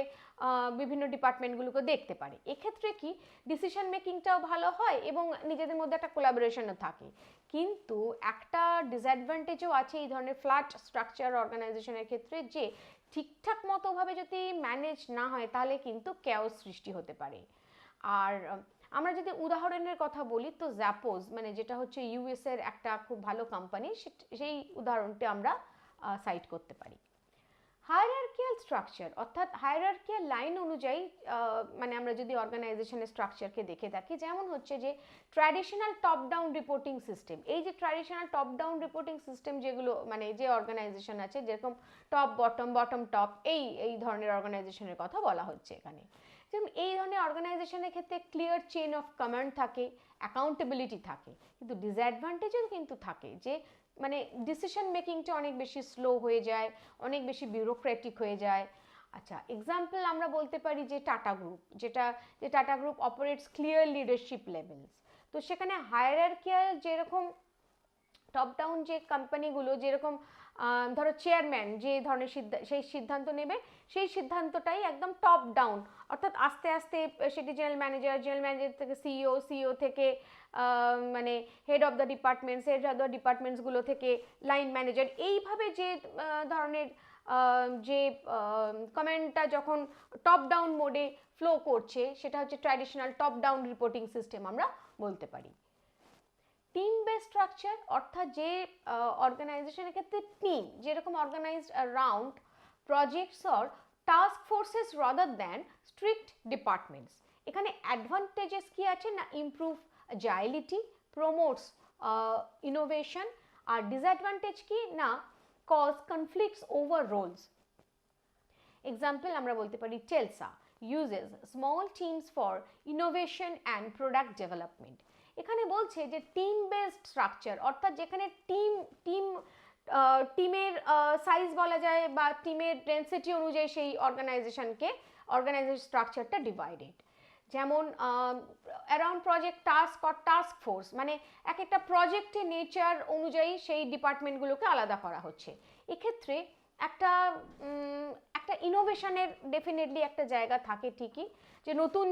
বিভিন্ন ডিপার্টমেন্টগুলোকে দেখতে পারে। এক্ষেত্রে কি ডিসিশন মেকিংটাও ভালো হয় এবং নিজেদের মধ্যে একটা কোলাবোরেশনও থাকে। কিন্তু একটা ডিসঅ্যাডভান্টেজও আছে এই ধরনের ফ্ল্যাট স্ট্রাকচার অর্গানাইজেশনের ক্ষেত্রে, যে ঠিকঠাক মতোভাবে যদি ম্যানেজ না হয় তাহলে কিন্তু ক্যাওস সৃষ্টি হতে পারে। আর আমরা যদি উদাহরণের কথা বলি তো জ্যাপোজ মানে যেটা হচ্ছে ইউএস এর একটা খুব ভালো কোম্পানি, সেই উদাহরণটা আমরা সাইট করতে পারি। হায়ারার্কিয়াল স্ট্রাকচার অর্থাৎ হায়ারার্কিয়াল লাইন অনুযায়ী মানে আমরা যদি অর্গানাইজেশনের স্ট্রাকচারকে দেখে থাকি, যেমন হচ্ছে যে traditional top down reporting system. এই যে traditional top down reporting system যেগুলো মানে যে অর্গানাইজেশন আছে, যেরকম টপ বটম বটম টপ, এই ধরনের অর্গানাইজেশনের কথা বলা হচ্ছে এখানে। যেমন এই ধরনের অর্গানাইজেশনের ক্ষেত্রে ক্লিয়ার চেইন অফ কমান্ড থাকে, অ্যাকাউন্টেবিলিটি থাকে, কিন্তু ডিসঅ্যাডভান্টেজও কিন্তু থাকে, যে মানে ডিসিশন মেকিংটা অনেক বেশি স্লো হয়ে যায়, অনেক বেশি বিউরোক্রেটিক হয়ে যায়। আচ্ছা, এক্সাম্পল আমরা বলতে পারি যে টাটা গ্রুপ, যে Tata group operates clear leadership levels. তো সেখানে হায়ারার্কিয়াল যেরকম টপ ডাউন যে কোম্পানিগুলো যেরকম ধরো চেয়ারম্যান যে ধরনের সেই সিদ্ধান্ত নেবে, সেই সিদ্ধান্তটাই একদম টপ ডাউন, অর্থাৎ আস্তে আস্তে সেটি জেনারেল ম্যানেজার থেকে সিইও থেকে মানে হেড অফ দ্য ডিপার্টমেন্টসগুলো থেকে লাইন ম্যানেজার, এইভাবে যে ধরনের যে কমেন্টটা যখন টপ ডাউন মোডে ফ্লো করছে, সেটা হচ্ছে traditional top down reporting system আমরা বলতে পারি। টিম বেস স্ট্রাকচার অর্থাৎ যে অর্গানাইজেশনের ক্ষেত্রে টিম যেরকম organised around projects or task forces rather than strict departments. এখানে অ্যাডভান্টেজেস কি আছে না, ইমপ্রুভ অ্যাজাইলিটি, প্রমোটস ইনোভেশন। আর ডিসঅ্যাডভান্টেজ কি না, cause conflicts over roles. Example আমরা বলতে পারি টেলসা uses small teams for innovation and product development. এখানে বলছে যে টিম বেসড স্ট্রাকচার অর্থাৎ যেখানে টিমের সাইজ বলা যায় বা টিমের ডেন্সিটি অনুযায়ী সেই অর্গানাইজেশন স্ট্রাকচারটা ডিভাইডেড। যেমন অ্যারাউন্ড প্রজেক্ট টাস্ক ফোর্স, মানে এক একটা প্রজেক্টের নেচার অনুযায়ী সেই ডিপার্টমেন্টগুলোকে আলাদা করা হচ্ছে। এক্ষেত্রে একটা ইনোভেশনের ডেফিনেটলি একটা জায়গা থাকে ঠিকই, যে নতুন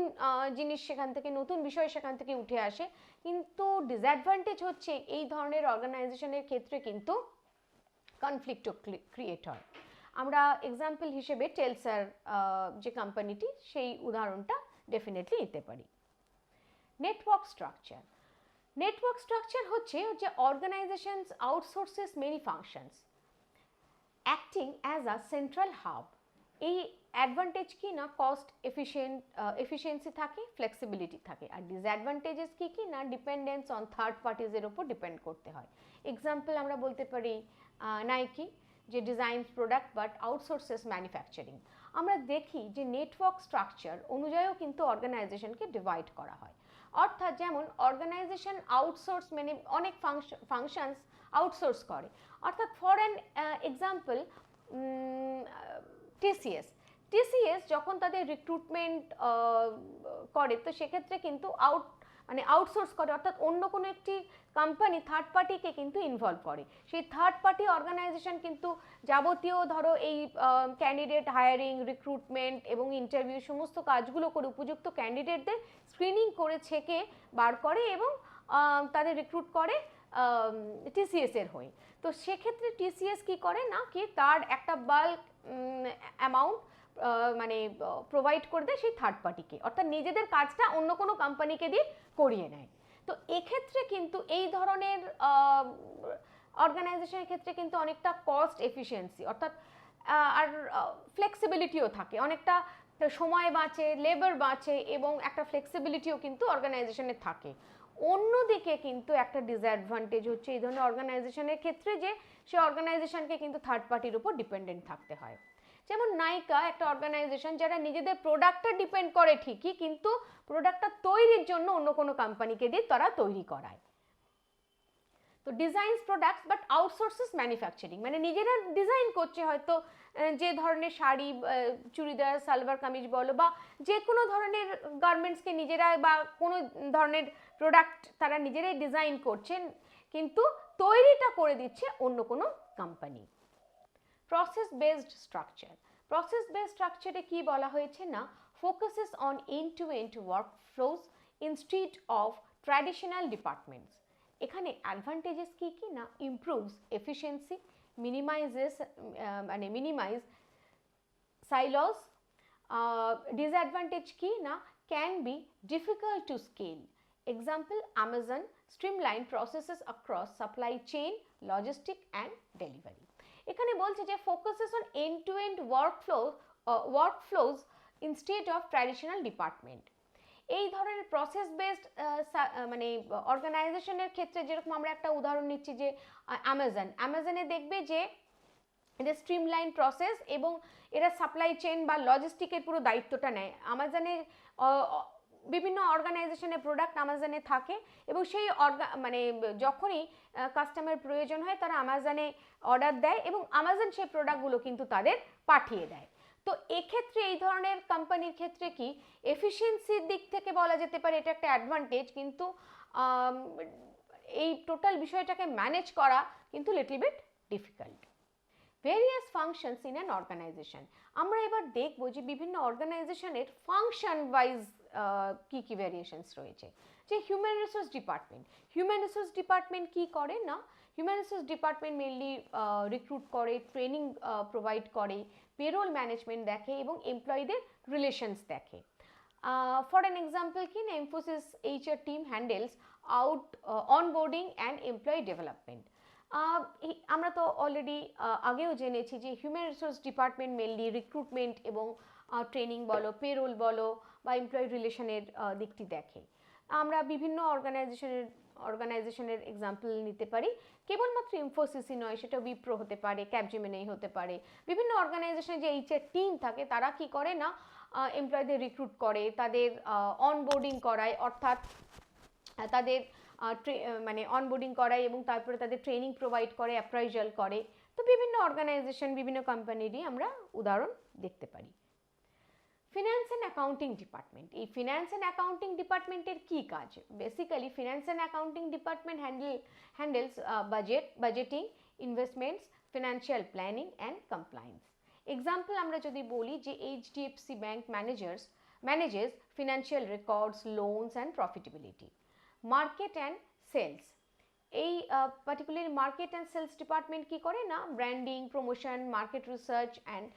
জিনিস সেখান থেকে, নতুন বিষয় সেখান থেকে উঠে আসে, কিন্তু ডিসঅ্যাডভান্টেজ হচ্ছে এই ধরনের অর্গানাইজেশনের ক্ষেত্রে কিন্তু কনফ্লিক্টও ক্রিয়েট হয়। আমরা এক্সাম্পল হিসেবে টেলসার যে কোম্পানিটি সেই উদাহরণটা ডেফিনেটলি নিতে পারি। নেটওয়ার্ক স্ট্রাকচার হচ্ছে যে organizations outsources many functions acting as a central hub. এই অ্যাডভান্টেজ কি না, কস্ট এফিসিয়েন্সি থাকে, ফ্লেক্সিবিলিটি থাকে। আর ডিসঅ্যাডভান্টেজেস কি না, ডিপেন্ডেন্স অন থার্ড পার্টিজের ওপর ডিপেন্ড করতে হয়। এক্সাম্পল আমরা বলতে পারি নাইকি, যে ডিজাইনস প্রোডাক্ট বাট আউটসোর্সেস ম্যানুফ্যাকচারিং। আমরা দেখি যে নেটওয়ার্ক স্ট্রাকচার অনুযায়ীও কিন্তু অর্গানাইজেশনকে ডিভাইড করা হয়। অর্থাৎ যেমন অর্গানাইজেশন আউটসোর্স মানে অনেক ফাংশনস আউটসোর্স করে, অর্থাৎ ফর অ্যান এক্সাম্পল টিসিএস যখন তাদের রিক্রুটমেন্ট করে, তো সেক্ষেত্রে কিন্তু আউটসোর্স করে, অর্থাৎ অন্য কোনো একটি কোম্পানি থার্ড পার্টিকে কিন্তু ইনভলভ করে। সেই থার্ড পার্টি অর্গানাইজেশন কিন্তু যাবতীয় ধরো এই ক্যান্ডিডেট হায়ারিং, রিক্রুটমেন্ট এবং ইন্টারভিউ সমস্ত কাজগুলো করে উপযুক্ত ক্যান্ডিডেটদের স্ক্রিনিং করে ছেকে বার করে এবং তাদের রিক্রুট করে টিসিএস এর হয়ে। তো সেক্ষেত্রে টিসিএস কি করে না, কি তার একটা বাল্ক অ্যামাউন্ট মানে প্রোভাইড করে দেয় সেই থার্ড পার্টিকে, অর্থাৎ নিজেদের কাজটা অন্য কোনো কোম্পানিকে দিয়ে করিয়ে নেয়। তো এক্ষেত্রে কিন্তু এই ধরনের অর্গানাইজেশনের ক্ষেত্রে কিন্তু অনেকটা কস্ট এফিসিয়েন্সি অর্থাৎ আর ফ্লেক্সিবিলিটিও থাকে, অনেকটা সময় বাঁচে, লেবার বাঁচে এবং একটা ফ্লেক্সিবিলিটিও কিন্তু অর্গানাইজেশনে থাকে। অন্যদিকে কিন্তু একটা ডিসঅ্যাডভান্টেজ হচ্ছে এই ধরনের অর্গানাইজেশনের ক্ষেত্রে যে সে অর্গানাইজেশনকে কিন্তু থার্ড পার্টির উপর ডিপেন্ডেন্ট থাকতে হয়। যেমন নাইকা একটা অর্গানাইজেশন যারা নিজেদের প্রোডাক্টটা ডিপেন্ড করে ঠিকই, কিন্তু প্রোডাক্টটা তৈরির জন্য অন্য কোনো কোম্পানিকে দিয়ে তারা তৈরি করায়। তো ডিজাইনস প্রোডাক্টস বাট আউটসোর্সেস ম্যানুফ্যাকচারিং, মানে নিজেরা ডিজাইন করছে হয়তো যে ধরনের শাড়ি, চুড়িদার, সালোয়ার কামিজ বলো বা যে কোনো ধরনের গার্মেন্টসকে নিজেরা বা কোনো ধরনের প্রোডাক্ট তারা নিজেরাই ডিজাইন করছেন, কিন্তু তৈরিটা করে দিচ্ছে অন্য কোনো company. Process based structure, process based স্ট্রাকচারে কি বলা হয়েছে না, focuses on end to end workflows instead of traditional departments. এখানে অ্যাডভান্টেজেস কি কি না, improves efficiency, minimize silos. Disadvantage কি না, can be difficult to scale. Example Amazon streamline processes across supply chain, logistic and delivery। এখানে বলছে যে focuses on end to end workflows instead of traditional department. এই ধরনের প্রসেস বেসড মানে অর্গানাইজেশনের ক্ষেত্রে যেরকম আমরা একটা উদাহরণ নিচ্ছি যে অ্যামাজনে দেখবে যে এদের স্ট্রিমলাইন প্রসেস এবং এরা সাপ্লাই চেইন বা লজিস্টিকের পুরো দায়িত্বটা নেয়। অ্যামাজনের বিভিন্ন অর্গানাইজেশনের প্রোডাক্ট অ্যামাজনে থাকে এবং সেই মানে যখনই কাস্টমার প্রয়োজন হয় তারা অ্যামাজনে অর্ডার দেয় এবং অ্যামাজন সেই প্রোডাক্টগুলো কিন্তু তাদের পাঠিয়ে দেয়। তো এক্ষেত্রে এই ধরনের কোম্পানির ক্ষেত্রে কি এফিসিয়েন্সির দিক থেকে বলা যেতে পারে এটা একটা অ্যাডভান্টেজ, কিন্তু এই টোটাল বিষয়টাকে ম্যানেজ করা কিন্তু little bit difficult. Various functions in an organisation, আমরা এবার দেখবো যে বিভিন্ন অর্গানাইজেশনের ফাংশন ওয়াইজ কি কি ভেরিয়েশনস রয়েছে। যে হিউম্যান রিসোর্স ডিপার্টমেন্ট কি করে না, human resource department mainly recruit করে, ট্রেনিং প্রোভাইড করে, পেরোল ম্যানেজমেন্ট দেখে এবং এমপ্লয়ীদের রিলেশনস দেখে। ফর অ্যান এক্সাম্পল কি না, Infosys HR team handles onboarding and employee development. আমরা তো অলরেডি আগেও জেনেছি যে human resource department mainly recruitment এবং ট্রেনিং বলো, পেরোল বলো বা এমপ্লয়ি রিলেশনের দিকটি দেখে। আমরা বিভিন্ন অর্গানাইজেশনের এক্সাম্পল নিতে পারি, কেবলমাত্র ইনফোসিসই নয়, সেটা উইপ্রো হতে পারে, ক্যাপজেমিনি হতে পারে। বিভিন্ন অর্গানাইজেশনে যে HR টিম থাকে তারা কি করে না, এমপ্লয়ীদের রিক্রুট করে, তাদের অনবোর্ডিং করায়, অর্থাৎ তাদের মানে অনবোর্ডিং করায় এবং তারপরে তাদের ট্রেনিং প্রোভাইড করে, অ্যাপ্রাইজাল করে। তো বিভিন্ন অর্গানাইজেশন, বিভিন্ন কোম্পানিরই আমরা উদাহরণ দেখতে পারি। ফিনান্স অ্যান্ড অ্যাকাউন্টিং ডিপার্টমেন্ট, এই ফিনান্স অ্যান্ড অ্যাকাউন্টিং ডিপার্টমেন্টের কী কাজ? Basically finance and accounting department handles budgeting, investments, financial planning and compliance. Example আমরা যদি বলি যে HDFC bank manages financial records, loans and profitability. Market and sales, এই particular market and sales department কি করে না, branding, promotion, market research and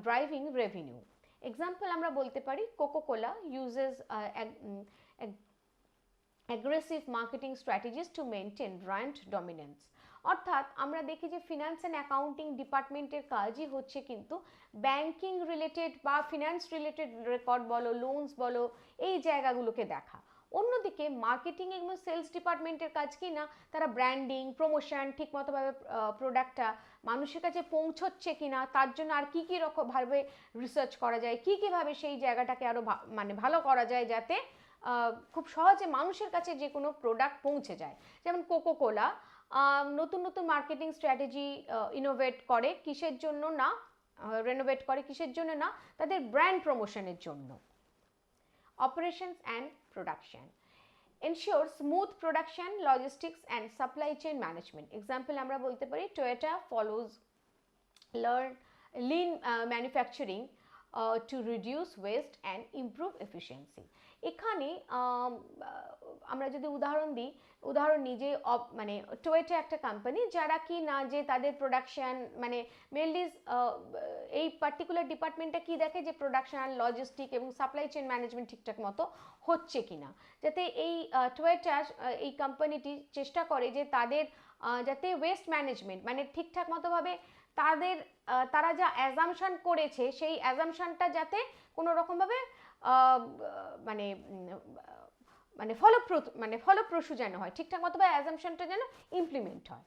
driving revenue. Example আমরা বলতে পারি Coca Cola uses aggressive marketing strategies to maintain brand dominance. অর্থাৎ আমরা দেখি যে ফিনান্স অ্যান্ড অ্যাকাউন্টিং ডিপার্টমেন্টের কাজই হচ্ছে কিন্তু ব্যাংকিং রিলেটেড বা ফিনান্স রিলেটেড রেকর্ড বলো, লোনস বলো, এই জায়গাগুলোকে দেখা। অন্যদিকে মার্কেটিং এবং সেলস ডিপার্টমেন্টের কাজ কি না, তারা ব্র্যান্ডিং, প্রমোশন, ঠিকমতোভাবে প্রোডাক্টটা মানুষের কাছে পৌঁছচ্ছে কিনা তার জন্য আর কী কী রকমভাবে রিসার্চ করা যায়, কীভাবে সেই জায়গাটাকে আরও মানে ভালো করা যায় যাতে খুব সহজে মানুষের কাছে যে কোনো প্রোডাক্ট পৌঁছে যায়। যেমন কোকোকোলা নতুন নতুন মার্কেটিং স্ট্র্যাটেজি ইনোভেট করে, কিসের জন্য না, রেনোভেট করে কিসের জন্য না, তাদের ব্র্যান্ড প্রমোশনের জন্য। Operations and production ensure smooth production, logistics and supply chain management. Example আমরা বলতে পারি Toyota follows lean manufacturing to reduce waste and improve efficiency. এখানে আমরা যদি উদাহরণ নিই যে মানে টয়োটা একটা কোম্পানি যারা কি না যে তাদের প্রোডাকশন মানে মেনলি এই পার্টিকুলার ডিপার্টমেন্টটা কি দেখে যে প্রোডাকশন, লজিস্টিক এবং সাপ্লাই চেইন ম্যানেজমেন্ট ঠিকঠাক মতো হচ্ছে কিনা, যাতে এই টয়োটা এই কোম্পানিটি চেষ্টা করে যে তাদের যাতে ওয়েস্ট ম্যানেজমেন্ট মানে ঠিকঠাক মতোভাবে তারা যা অ্যাজাম্পশন করেছে সেই অ্যাজাম্পশনটা যাতে কোনো রকমভাবে মানে ফলপ্রসূ যেন হয়, ঠিকঠাক মতো বা অ্যাজাম্পশনটা যেন ইমপ্লিমেন্ট হয়।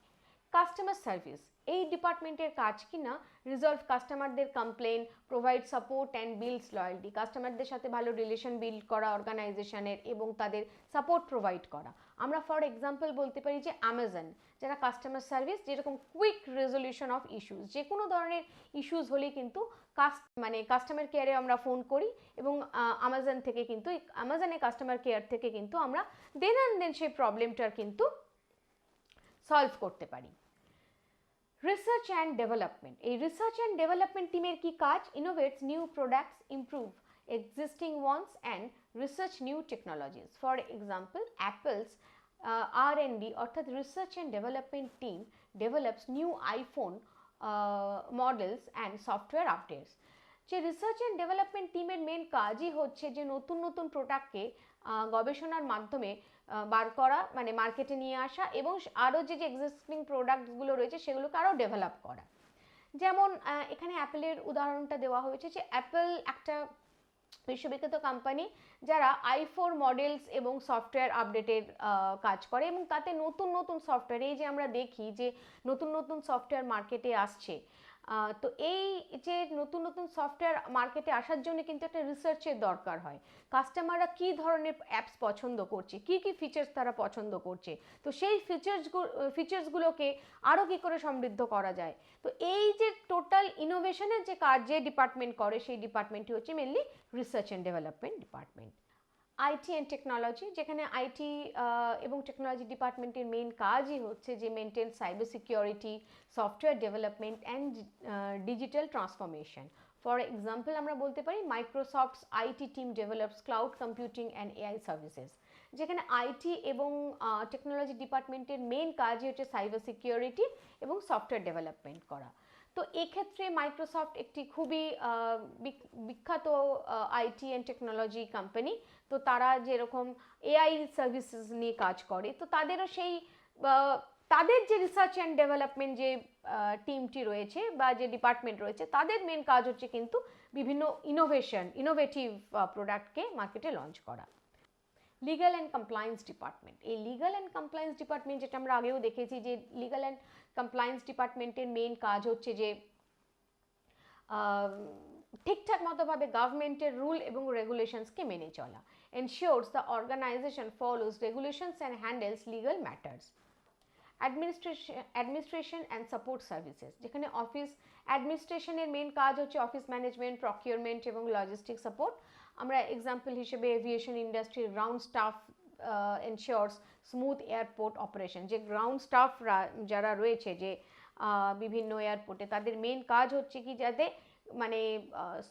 কাস্টমার সার্ভিস, এই ডিপার্টমেন্টের কাজ কি না রিজলভ কাস্টমারদের complain, provide support and builds loyalty, কাস্টমারদের সাথে ভালো রিলেশন বিল্ড করা অর্গানাইজেশনের এবং তাদের সাপোর্ট প্রোভাইড করা। আমরা ফর এক্সাম্পল বলতে পারি যে অ্যামাজন, যারা কাস্টমার সার্ভিস, যেরকম কুইক রেজলিউশন অফ ইস্যুস, যে কোনো ধরনের ইস্যুস হলেই কিন্তু কাস্টমার কেয়ারে আমরা ফোন করি এবং অ্যামাজন থেকে কিন্তু অ্যামাজনের কাস্টমার কেয়ার থেকে কিন্তু আমরা দেন অ্যান্ড দেন সেই প্রবলেমটার কিন্তু সলভ করতে পারি। রিসার্চ অ্যান্ড ডেভেলপমেন্ট, এই রিসার্চ অ্যান্ড ডেভেলপমেন্ট টিমের কি কাজ? Innovates new products, improve existing ones and research new technologies. For example, Apple's R&D অর্থাৎ research and development team develops new iPhone models and software updates. যে research and development টিমের main কাজই হচ্ছে যে নতুন নতুন প্রোডাক্টকে গবেষণার মাধ্যমে বার করা, মানে মার্কেটে নিয়ে আসা এবং আরও যে এক্সিস্টিং প্রোডাক্টসগুলো রয়েছে সেগুলোকে আরও ডেভেলপ করা। যেমন এখানে অ্যাপেলের উদাহরণটা দেওয়া হয়েছে যে অ্যাপেল একটা বিশ্ববিখ্যাত কোম্পানি যারা আইফোন মডেলস এবং সফটওয়্যার আপডেটের কাজ করে এবং তাতে নতুন নতুন সফটওয়্যার, এই যে আমরা দেখি যে নতুন নতুন সফটওয়্যার মার্কেটে আসছে, তো এই যে নতুন নতুন সফটওয়্যার মার্কেটে আসার জন্য কিন্তু একটা রিসার্চের দরকার হয়। কাস্টমাররা কী ধরনের অ্যাপস পছন্দ করছে, কী কী ফিচার্স তারা পছন্দ করছে, তো সেই ফিচার্সগুলোকে আরও কী করে সমৃদ্ধ করা যায়। তো এই যে টোটাল ইনোভেশনের যে কাজ যে ডিপার্টমেন্ট করে সেই ডিপার্টমেন্টটি হচ্ছে mainly research and development department. IT and technology, যেখানে আইটি এবং টেকনোলজি ডিপার্টমেন্টের মেন কাজই হচ্ছে যে maintain cyber security, software development and digital transformation. For example আমরা বলতে পারি Microsoft's IT team develops cloud computing and AI services, যেখানে আইটি এবং টেকনোলজি ডিপার্টমেন্টের মেন কাজই হচ্ছে সাইবার সিকিউরিটি এবং সফটওয়্যার ডেভেলপমেন্ট করা। তো এক্ষেত্রে মাইক্রোসফট একটি খুবই বিখ্যাত আইটি অ্যান্ড টেকনোলজি কোম্পানি, তো তারা যেরকম এআই সার্ভিসেস নিয়ে কাজ করে, তো তাদেরও সেই তাদের যে রিসার্চ অ্যান্ড ডেভেলপমেন্ট যে টিমটি রয়েছে বা যে ডিপার্টমেন্ট রয়েছে তাদের মেন কাজ হচ্ছে কিন্তু বিভিন্ন ইনোভেটিভ প্রোডাক্টকে মার্কেটে লঞ্চ করা। লিগাল অ্যান্ড কমপ্লায়েন্স ডিপার্টমেন্ট, এই লিগাল অ্যান্ড কমপ্লায়েন্স ডিপার্টমেন্ট যেটা আমরা আগেও দেখেছি যে লিগাল অ্যান্ড কমপ্লায়েন্স ডিপার্টমেন্টের মেন কাজ হচ্ছে যে ঠিকঠাক মতোভাবে গভর্নমেন্টের রুল এবং রেগুলেশনসকে মেনে চলা। Ensures the organisation follows regulations and handles legal matters. Administration and support services, যেখানে অফিস অ্যাডমিনিস্ট্রেশনের মেন কাজ হচ্ছে অফিস ম্যানেজমেন্ট, প্রকিউরমেন্ট এবং লজিস্টিক সাপোর্ট। আমরা এক্সাম্পল হিসেবে এভিয়েশন ইন্ডাস্ট্রির ground staff ensures smooth airport operation, যে গ্রাউন্ড স্টাফরা যারা রয়েছে যে বিভিন্ন এয়ারপোর্টে তাদের মেন কাজ হচ্ছে কি যাতে মানে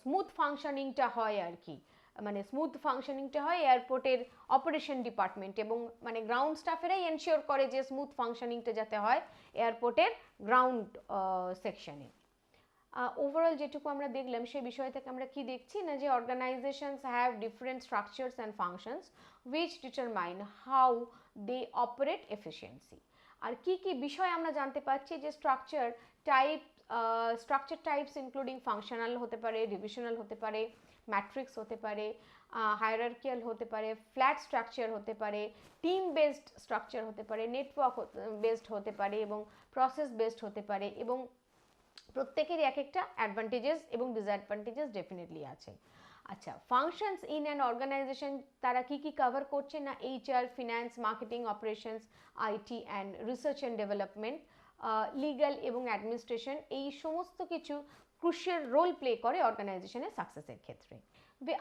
স্মুথ ফাংশনিংটা হয় আর কি, মানে স্মুথ ফাংশনিংটা হয় এয়ারপোর্টের অপারেশন ডিপার্টমেন্ট এবং মানে গ্রাউন্ড স্টাফেরাই এনশিওর করে যে স্মুথ ফাংশনিংটা যাতে হয় এয়ারপোর্টের গ্রাউন্ড সেকশনে। ওভারঅল যেটুকু আমরা দেখলাম সেই বিষয় থেকে আমরা কি দেখছি না যে organizations have different structures and functions which determine how they operate efficiency. আর কি কি বিষয় আমরা জানতে পারছি যে স্ট্রাকচার টাইপস ইনক্লুডিং ফাংশনাল হতে পারে, ডিভিশনাল হতে পারে, ম্যাট্রিক্স হতে পারে, হায়ারার্কিয়াল হতে পারে, ফ্ল্যাট স্ট্রাকচার হতে পারে, টিম বেসড স্ট্রাকচার হতে পারে, নেটওয়ার্ক বেসড হতে পারে এবং প্রসেস বেসড হতে পারে এবং প্রত্যেকেরই এক একটা অ্যাডভান্টেজেস এবং ডিসঅ্যাডভান্টেজেস ডেফিনেটলি আছে। আচ্ছা, ফাংশনস ইন অ্যান অর্গানাইজেশন তারা কি কি কভার করছে না HR, finance, marketing, operations, IT and research and development, legal এবং অ্যাডমিনিস্ট্রেশন, এই সমস্ত কিছু ক্রুশিয়াল রোল প্লে করে অর্গানাইজেশনের সাকসেসের ক্ষেত্রে।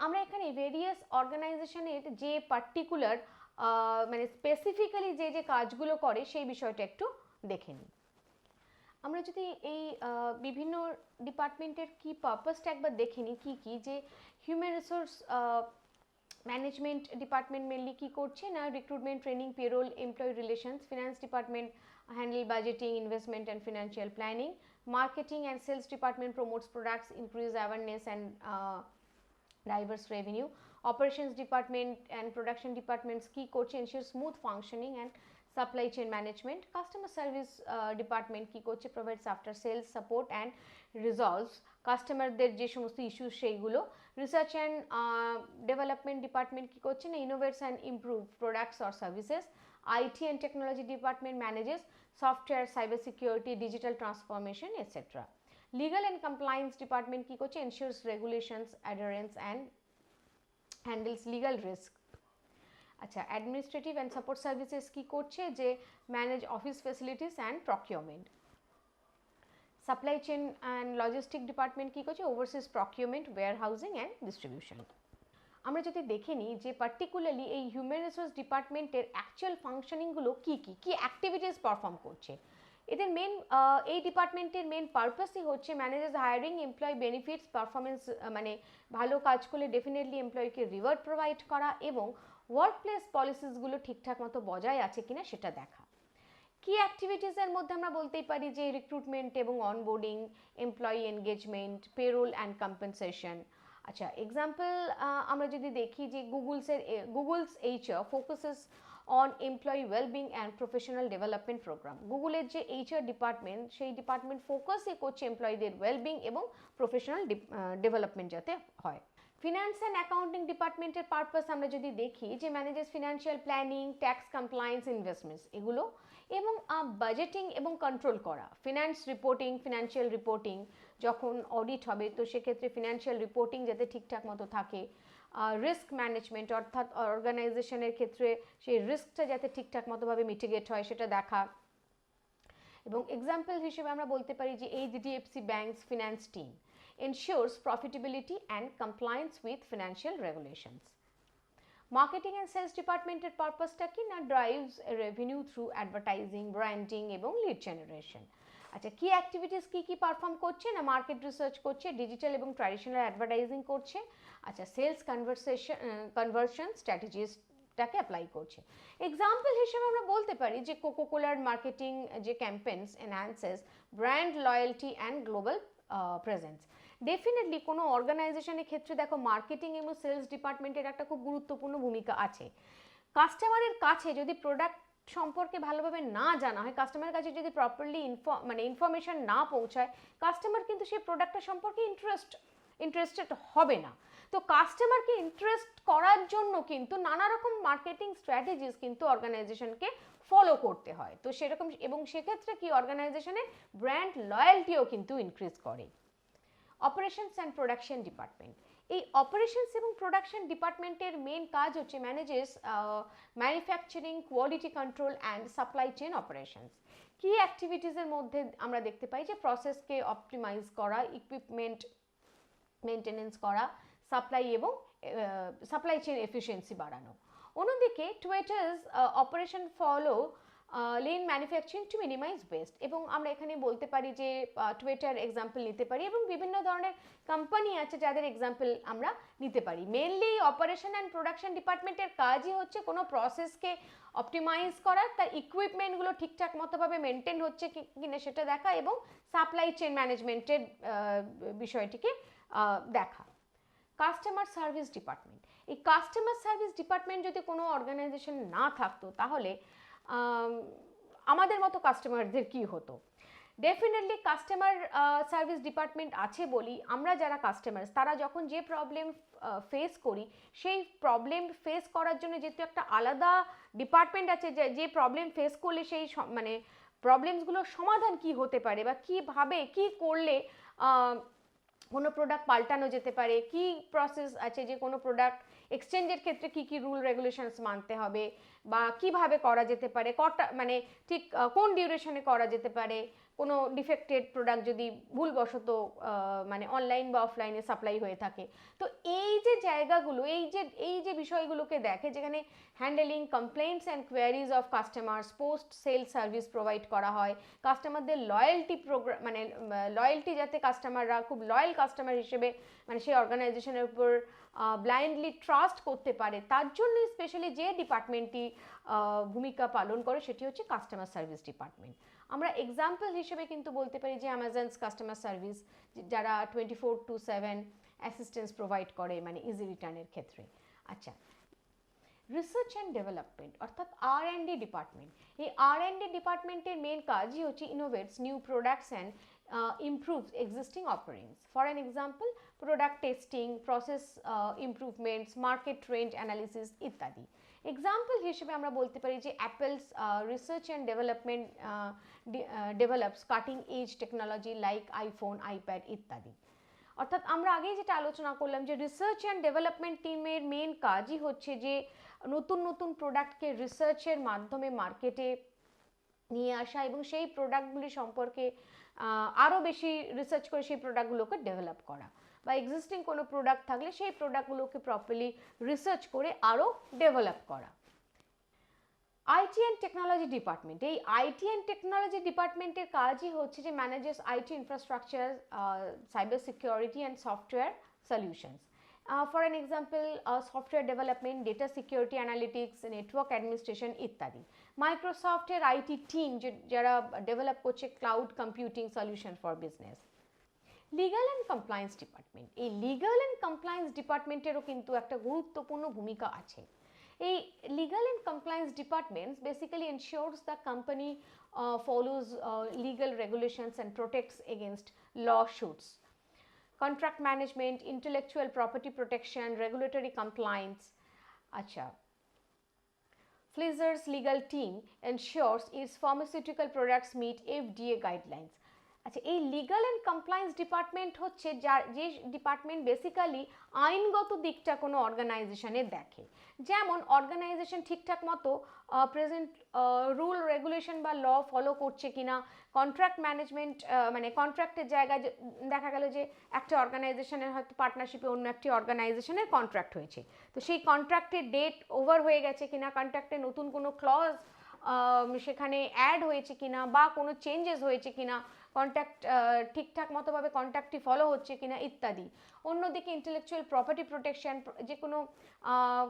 আমরা এখানে ভেরিয়াস অর্গানাইজেশনের যে পার্টিকুলার মানে স্পেসিফিক্যালি যে যে কাজগুলো করে সেই বিষয়টা একটু দেখে নিই। আমরা যদি এই বিভিন্ন ডিপার্টমেন্টের কি পারপাসটা একবার দেখে নিই কী কী, যে human resource management department mainly কী করছে না recruitment, training, payroll, employee relations. Finance department handle budgeting, investment and financial planning. Marketing and sales department promotes products, increase awareness and diverse revenue. Operations department and production departments কি করছে ensure smooth functioning and supply chain management. Customer service department কী করছে, provides after sales support and resolves কাস্টমারদের যে সমস্ত issues সেইগুলো। Research and development department কী করছে না, innovates and improve products or services. IT and technology department manages software, cyber security, digital transformation, etc. Legal and compliance department কি করছে, ensures regulations, adherence and handles legal risk. আচ্ছা, administrative and support services কি করছে, যে manage office facilities and procurement. Supply chain and logistic department কি করছে, oversees procurement, warehousing and distribution. আমরা যদি দেখে নিই যে পার্টিকুলারলি এই হিউম্যান রিসোর্স ডিপার্টমেন্টের অ্যাকচুয়াল ফাংশনিংগুলো কী কী কী অ্যাক্টিভিটিস পারফর্ম করছে। এদের মেন এই ডিপার্টমেন্টের মেন পারপাসই হচ্ছে managers hiring, employee benefits, performance মানে ভালো কাজ করলে ডেফিনেটলি এমপ্লয়িকে রিওয়ার্ড প্রোভাইড করা এবং ওয়ার্ক প্লেস পলিসিসগুলো ঠিকঠাক মতো বজায় আছে কিনা সেটা দেখা। কি অ্যাক্টিভিটিসের মধ্যে আমরা বলতেই পারি যে রিক্রুটমেন্ট এবং onboarding, employee engagement, payroll and compensation. আচ্ছা, এক্সাম্পল আমরা যদি দেখি যে Google's HR focuses on employee wellbeing and professional development program. গুগলের যে HR ডিপার্টমেন্ট, সেই ডিপার্টমেন্ট ফোকাসই করছে এমপ্লয়ীদের ওয়েলবিং এবং প্রফেশনাল ডেভেলপমেন্ট যাতে হয়। ফিনান্স অ্যান্ড অ্যাকাউন্টিং ডিপার্টমেন্টের পারপাস আমরা যদি দেখি যে manages financial planning, tax compliance, investments এগুলো, এবং বাজেটিং এবং কন্ট্রোল করা। ফিনান্স রিপোর্টিং, ফিনান্সিয়াল রিপোর্টিং যখন অডিট হবে তো সেক্ষেত্রে ফিনান্সিয়াল রিপোর্টিং যাতে ঠিকঠাক মতো থাকে। রিস্ক ম্যানেজমেন্ট অর্থাৎ অর্গানাইজেশনের ক্ষেত্রে সেই রিস্কটা যাতে ঠিকঠাক মতোভাবে মিটিগেট হয় সেটা দেখা। এবং এক্সাম্পল হিসেবে আমরা বলতে পারি যে HDFC bank's finance team ensures profitability and compliance with financial regulations. Marketing and sales ডিপার্টমেন্টের পারপাসটা কি না, drives revenue through advertising, branding এবং লিড জেনারেশন। আচ্ছা, কি অ্যাক্টিভিটিস কী কী পারফর্ম করছে না, মার্কেট রিসার্চ করছে, ডিজিটাল এবং ট্র্যাডিশনাল অ্যাডভার্টাইজিং করছে। আচ্ছা, সেলস কনভার্সন স্ট্র্যাটেজিসটাকে অ্যাপ্লাই করছে। এক্সাম্পল হিসেবে আমরা বলতে পারি যে কোকোকোলার মার্কেটিং যে campaigns enhances brand loyalty and global presence. Definitely কোনো অর্গানাইজেশনের ক্ষেত্রে দেখো মার্কেটিং এবং সেলস ডিপার্টমেন্টের একটা খুব গুরুত্বপূর্ণ ভূমিকা আছে। কাস্টমারের কাছে যদি প্রোডাক্ট সম্পর্কে ভালোভাবে না জানা হয়, কাস্টমারের কাছে যদি প্রপারলি ইনফরমেশন না পৌঁছায়, কাস্টমার কিন্তু সেই প্রোডাক্টটা সম্পর্কে ইন্টারেস্টেড হবে না। তো কাস্টমারকে ইন্টারেস্ট করার জন্য কিন্তু নানা রকম মার্কেটিং স্ট্র্যাটেজিস কিন্তু অর্গানাইজেশনকে ফলো করতে হয়। তো সেরকম, এবং সেক্ষেত্রে কি অর্গানাইজেশনের ব্র্যান্ড লয়্যালটিও কিন্তু ইনক্রিজ করে। অপারেশনস অ্যান্ড প্রোডাকশন ডিপার্টমেন্ট, এই অপারেশনস এবং প্রোডাকশন ডিপার্টমেন্টের মেন কাজ হচ্ছে manages manufacturing, quality control and supply chain operations. কি অ্যাক্টিভিটিসের মধ্যে আমরা দেখতে পাই যে প্রসেসকে অপটিমাইজ করা, ইকুইপমেন্ট মেনটেনেন্স করা, সাপ্লাই এবং সাপ্লাই চেন এফিসিয়েন্সি বাড়ানো। অন্যদিকে Toyota's operation follow lean manufacturing to minimize waste, এবং আমরা এখানে বলতে পারি যে টুয়েটার এক্সাম্পল নিতে পারি এবং বিভিন্ন ধরনের কোম্পানি আছে যাদের এক্সাম্পল আমরা নিতে পারি। মেনলি অপারেশন অ্যান্ড প্রোডাকশন ডিপার্টমেন্টের কাজই হচ্ছে কোনো প্রসেসকে অপটিমাইজ করা, তার ইকুইপমেন্টগুলো ঠিকঠাক মতোভাবে মেনটেন হচ্ছে কিনা সেটা দেখা এবং সাপ্লাই চেন ম্যানেজমেন্টের বিষয়টিকে দেখা। কাস্টমার সার্ভিস ডিপার্টমেন্ট, এই কাস্টমার সার্ভিস ডিপার্টমেন্ট যদি কোনো অর্গানাইজেশন না থাকতো তাহলে আমাদের মতো কাস্টমারদের কি হতো। ডেফিনেটলি কাস্টমার সার্ভিস ডিপার্টমেন্ট আছে বলি আমরা যারা কাস্টমার্স তারা যখন যে প্রবলেম ফেস করি সেই প্রবলেম ফেস করার জন্য যেহেতু একটা আলাদা ডিপার্টমেন্ট আছে যে প্রবলেম ফেস করলে সেই মানে প্রবলেমসগুলোর সমাধান কি হতে পারে বা কীভাবে কী করলে কোনো প্রোডাক্ট পাল্টানো যেতে পারে, কি প্রসেস আছে যে কোনো প্রোডাক্ট এক্সচেঞ্জের ক্ষেত্রে কি কি রুল রেগুলেশনস মানতে হবে বা কিভাবে করা যেতে পারে, কটা মানে ঠিক কোন ডিউরেশনে করা যেতে পারে, কোনো ডিফেক্টেড প্রোডাক্ট যদি ভুলবশত মানে অনলাইন বা অফলাইনে সাপ্লাই হয়ে থাকে। তো এই যে জায়গাগুলো এই যে বিষয়গুলোকে দেখে, যেখানে handling complaints and queries of customers, post sale service provide করা হয়, কাস্টমারদের লয়্যালটি প্রোগ্রাম মানে লয়্যালটি যাতে কাস্টমাররা খুব লয়াল কাস্টমার হিসেবে মানে সেই অর্গানাইজেশনের উপর ব্লাইন্ডলি ট্রাস্ট করতে পারে, তার জন্য স্পেশালি যে ডিপার্টমেন্টটি ভূমিকা পালন করে সেটি হচ্ছে কাস্টমার সার্ভিস ডিপার্টমেন্ট। আমরা এক্সাম্পল হিসেবে কিন্তু বলতে পারি যে অ্যামাজনস কাস্টমার সার্ভিস, যারা 24/7 অ্যাসিস্ট্যান্স প্রোভাইড করে মানে ইজি রিটার্নের ক্ষেত্রে। আচ্ছা, রিসার্চ অ্যান্ড ডেভেলপমেন্ট অর্থাৎ R&D ডিপার্টমেন্ট। এই R&D ডিপার্টমেন্টের মেন কাজই হচ্ছে innovates new products and improves existing offerings. For an example, product testing, process improvements, market trend analysis ইত্যাদি। এক্সাম্পল হিসেবে আমরা বলতে পারি যে apples research and development develops cutting edge technology like iPhone, iPad ইত্যাদি। অর্থাৎ আমরা আগেই যেটা আলোচনা করলাম যে রিসার্চ অ্যান্ড ডেভেলপমেন্ট টিমের মেন কাজই হচ্ছে যে নতুন নতুন প্রোডাক্টকে রিসার্চের মাধ্যমে মার্কেটে নিয়ে আসা এবং সেই প্রোডাক্টগুলি সম্পর্কে আরও বেশি রিসার্চ করে সেই প্রোডাক্টগুলোকে ডেভেলপ করা, বা এক্সিস্টিং কোনো প্রোডাক্ট থাকলে সেই প্রোডাক্টগুলোকে প্রপারলি রিসার্চ করে আরও ডেভেলপ করা। আইটি অ্যান্ড টেকনোলজি ডিপার্টমেন্ট, এই আইটি অ্যান্ড টেকনোলজি ডিপার্টমেন্টের কাজই হচ্ছে যে manages IT infrastructure, cyber security and software solutions. For an example software development, data security analytics, network administration ইত্যাদি। মাইক্রোসফটের আইটি টিম যারা ডেভেলপ করছে cloud computing solution for business. Legal and compliance department, এই legal and compliance ডিপার্টমেন্টেরও কিন্তু একটা গুরুত্বপূর্ণ ভূমিকা আছে। এই legal and compliance departments basically ensures the company follows legal regulations and protects against lawsuits. Contract management, intellectual property protection, regulatory compliance. Acha. Pfizer's legal team ensures its pharmaceutical products meet FDA guidelines. আচ্ছা, এই legal and compliance department হচ্ছে যে department basically আইনগত দিকটা কোনো অর্গানাইজেশনের দেখে, যেমন অর্গানাইজেশন ঠিকঠাক মতো প্রেজেন্ট রুল রেগুলেশন বা ল ফলো করছে কিনা, কন্ট্রাক্ট ম্যানেজমেন্ট মানে কন্ট্রাক্টের জায়গায় দেখা গেল যে একটা অর্গানাইজেশনের হয়তো পার্টনারশিপে অন্য একটি অর্গানাইজেশনের কন্ট্রাক্ট হয়েছে, তো সেই কন্ট্রাক্টের ডেট ওভার হয়ে গেছে কিনা, কন্ট্রাক্টে নতুন কোনো ক্লজ সেখানে অ্যাড হয়েছে কিনা বা কোনো চেঞ্জেস হয়েছে কিনা, কন্ট্যাক্ট ঠিকঠাক মতোভাবে কন্ট্যাক্টটি ফলো হচ্ছে কিনা ইত্যাদি। অন্যদিকে ইন্টেলেকচুয়াল প্রপার্টি প্রোটেকশন, যে কোনো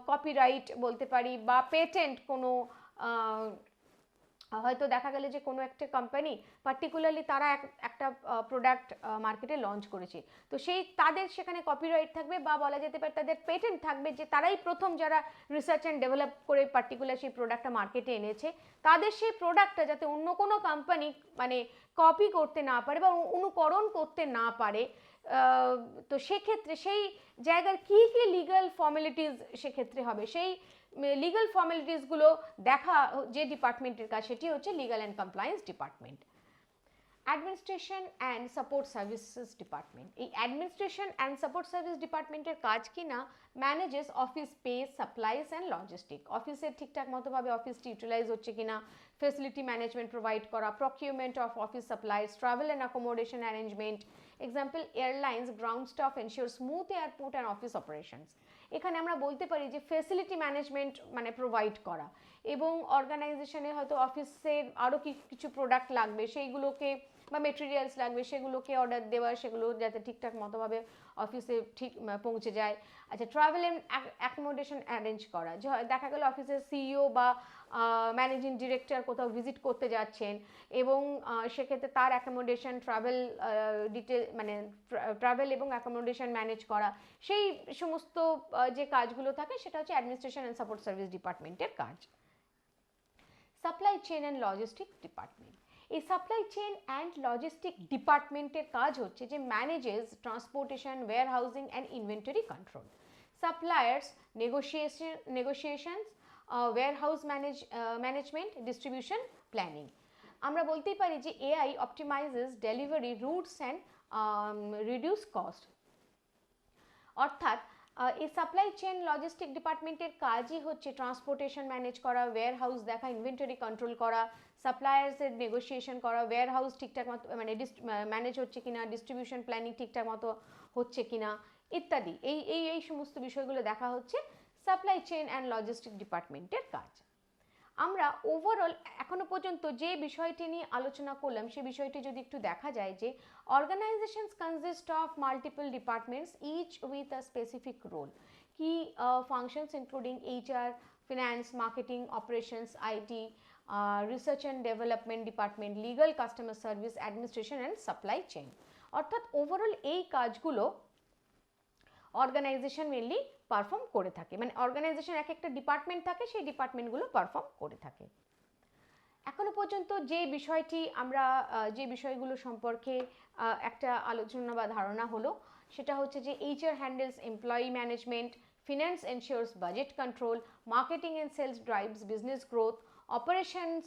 কপিরাইট বলতে পারি বা পেটেন্ট, কোনো হয়তো দেখা গেলে যে কোনো একটা কোম্পানি পার্টিকুলারলি তারা একটা প্রোডাক্ট মার্কেটে লঞ্চ করেছে, তো সেই তাদের সেখানে কপিরাইট থাকবে বা বলা যেতে পারে তাদের পেটেন্ট থাকবে, যে তারাই প্রথম যারা রিসার্চ অ্যান্ড ডেভেলপ করে পার্টিকুলার সেই প্রোডাক্টটা মার্কেটে এনেছে, তাদের সেই প্রোডাক্টটা যাতে অন্য কোনো কোম্পানি মানে কপি করতে না পারে বা অনুকরণ করতে না পারে, তো সেক্ষেত্রে সেই জায়গার কী কী লিগাল ফর্মালিটিস সেক্ষেত্রে হবে, সেই লিগাল ফর্মালিটিসগুলো দেখা যে ডিপার্টমেন্টের কাজ সেটি হচ্ছে legal and compliance department. Administration and support services department, এই অ্যাডমিনিস্ট্রেশন অ্যান্ড সাপোর্ট সার্ভিস ডিপার্টমেন্টের কাজ কি না, manages office space, supplies and logistic, অফিসের ঠিকঠাক মতোভাবে অফিসটি ইউটিলাইজ হচ্ছে কিনা, ফেসিলিটি ম্যানেজমেন্ট প্রোভাইড করা, procurement of office supplies, travel and accommodation arrangement. Example airlines ground staff ensure smooth airport and office operations. এখানে আমরা বলতে পারি যে ফেসিলিটি ম্যানেজমেন্ট মানে প্রোভাইড করা, এবং অর্গানাইজেশনে হয়তো অফিসের আরও কিছু প্রোডাক্ট লাগবে সেইগুলোকে বা মেটেরিয়ালস লাগবে সেগুলোকে অর্ডার দেওয়া, সেগুলো যাতে ঠিকঠাক মতোভাবে অফিসে ঠিক পৌঁছে যায়। আচ্ছা, ট্রাভেল অ্যান্ড অ্যাকোমোডেশন অ্যারেঞ্জ করা, যে দেখা গেল অফিসের সিইও বা ম্যানেজিং ডিরেক্টর কোথাও ভিজিট করতে যাচ্ছেন এবং সেক্ষেত্রে তার অ্যাকোমোডেশন, ট্রাভেল ডিটেল মানে ট্রাভেল এবং অ্যাকোমোডেশন ম্যানেজ করা, সেই সমস্ত যে কাজগুলো থাকে সেটা হচ্ছে অ্যাডমিনিস্ট্রেশন অ্যান্ড সাপোর্ট সার্ভিস ডিপার্টমেন্টের কাজ। Supply chain and logistic department, এই সাপ্লাই চেইন অ্যান্ড লজিস্টিক ডিপার্টমেন্টের কাজ হচ্ছে যে manages transportation, warehousing and inventory control, suppliers negotiations, warehouse management, distribution planning. আমরা বলতেই পারি যে AI optimizes delivery routes and reduce cost. অর্থাৎ এই সাপ্লাই চেইন লজিস্টিক ডিপার্টমেন্টের কাজই হচ্ছে ট্রান্সপোর্টেশন ম্যানেজ করা, ওয়্যারহাউস দেখা, ইনভেন্টরি কন্ট্রোল করা, সাপ্লায়ার্সের নেগোসিয়েশন করা, ওয়্যারহাউস ঠিকঠাক মতো মানে ম্যানেজ হচ্ছে কিনা, ডিস্ট্রিবিউশন প্ল্যানিং ঠিকঠাক মতো হচ্ছে কিনা ইত্যাদি। এই সমস্ত বিষয়গুলো দেখা হচ্ছে সাপ্লাই চেইন অ্যান্ড লজিস্টিক ডিপার্টমেন্টের কাজ। আমরা ওভারঅল এখনো পর্যন্ত যে বিষয়টি নিয়ে আলোচনা করলাম সেই বিষয়টি যদি একটু দেখা যায় যে organizations consist of multiple departments each with a specific role, key functions including HR, finance, marketing, operations, IT, research and development department, legal, customer service, administration and supply chain। অর্থাৎ ওভারঅল এই কাজগুলো অর্গানাইজেশন মেনলি পারফর্ম করে থাকে, মানে organisation এক একটা department থাকে, সেই ডিপার্টমেন্টগুলো পারফর্ম করে থাকে। এখনো পর্যন্ত যে বিষয়টি আমরা যে বিষয়গুলো সম্পর্কে একটা আলোচনা বা ধারণা হলো সেটা হচ্ছে যে HR handles employee management, finance ensures budget control, marketing and sales drives business growth, operations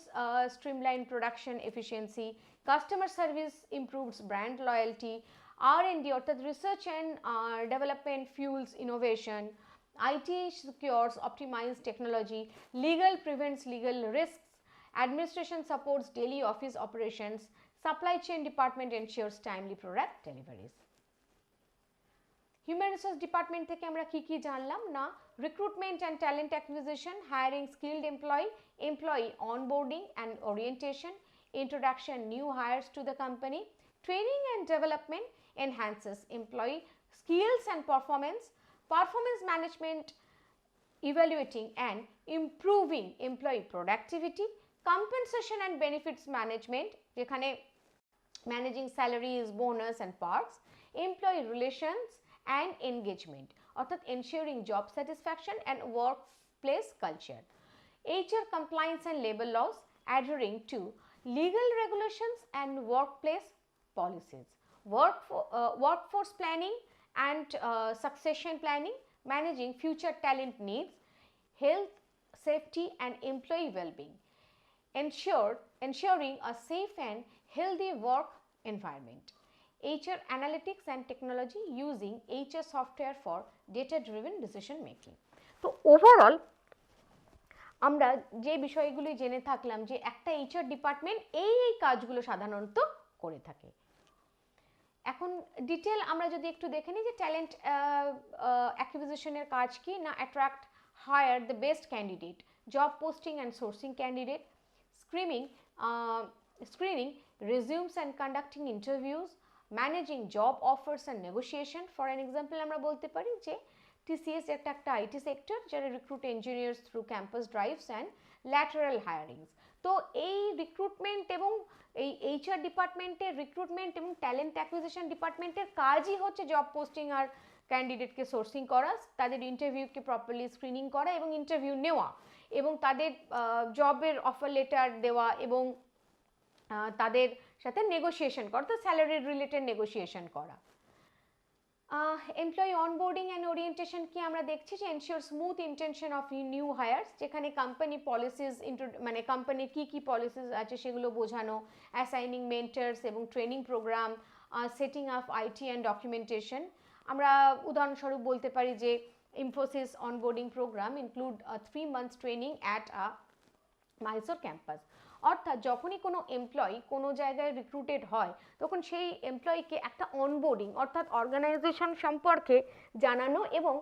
streamline production efficiency, customer service improves brand loyalty, R&D অর্থাৎ research and development fuels innovation, IT secures optimized technology, legal prevents legal risks, administration supports daily office operations, supply chain department ensures timely product deliveries. Human resource department থেকে আমরা কি জানলাম না, recruitment and talent acquisition, hiring skilled employee onboarding and orientation, introduction new hires to the company, training and development enhances employee skills and performance management, evaluating and improving employee productivity, compensation and benefits management যেখানে managing salaries, bonus and perks, employee relations and engagement অর্থাৎ ensuring job satisfaction and workplace culture, HR compliance and labor laws, adhering to legal regulations and workplace policies, workforce planning and succession planning, managing future talent needs, health, safety and employee well-being, ensuring a safe and healthy work environment, HR analytics and technology using HR software for data-driven decision making. তো overall আমরা যে বিষয়গুলি জেনে থাকলাম যে একটা HR department এই কাজগুলো সাধারণত করে থাকে। এখন ডিটেল আমরা যদি একটু দেখে নিই যে ট্যালেন্ট অ্যাকুইজিশনের কাজ কি না, attract, hire the best candidate, job posting and sourcing candidate, screening resumes and conducting interviews, managing job offers and negotiation. For an example আমরা বলতে পারি যে TCS একটা IT সেক্টর যারা recruit engineers through campus drives and lateral hirings. তো এই recruitment এবং এই HR ডিপার্টমেন্টের রিক্রুটমেন্ট এবং ট্যালেন্ট অ্যাকুইজিশন ডিপার্টমেন্টের কাজই হচ্ছে জব পোস্টিং আর ক্যান্ডিডেটকে সোর্সিং করা, তাদের ইন্টারভিউকে প্রপারলি স্ক্রিনিং করা এবং ইন্টারভিউ নেওয়া এবং তাদের জবের অফার লেটার দেওয়া এবং তাদের সাথে নেগোসিয়েশন করা, তো স্যালারি রিলেটেড নেগোসিয়েশন করা। এমপ্লয়ি অনবোর্ডিং অ্যান্ড ওরিয়েন্টেশন কি আমরা দেখছি যে ensure smooth intention of new hires, যেখানে কোম্পানি পলিসিস মানে কোম্পানির কি পলিসিস আছে সেগুলো বোঝানো, অ্যাসাইনিং মেন্টার্স এবং training program, setting up IT and documentation. আমরা উদাহরণস্বরূপ বলতে পারি যে Infosys onboarding program include 3 months training at Mysore campus. অর্থাৎ যখনই কোনো এমপ্লয়ি কোনো জায়গায় রিক্রুটেড হয় তখন সেই এমপ্লয়িকে একটা অনবোর্ডিং অর্থাৎ অর্গানাইজেশন সম্পর্কে জানানো এবং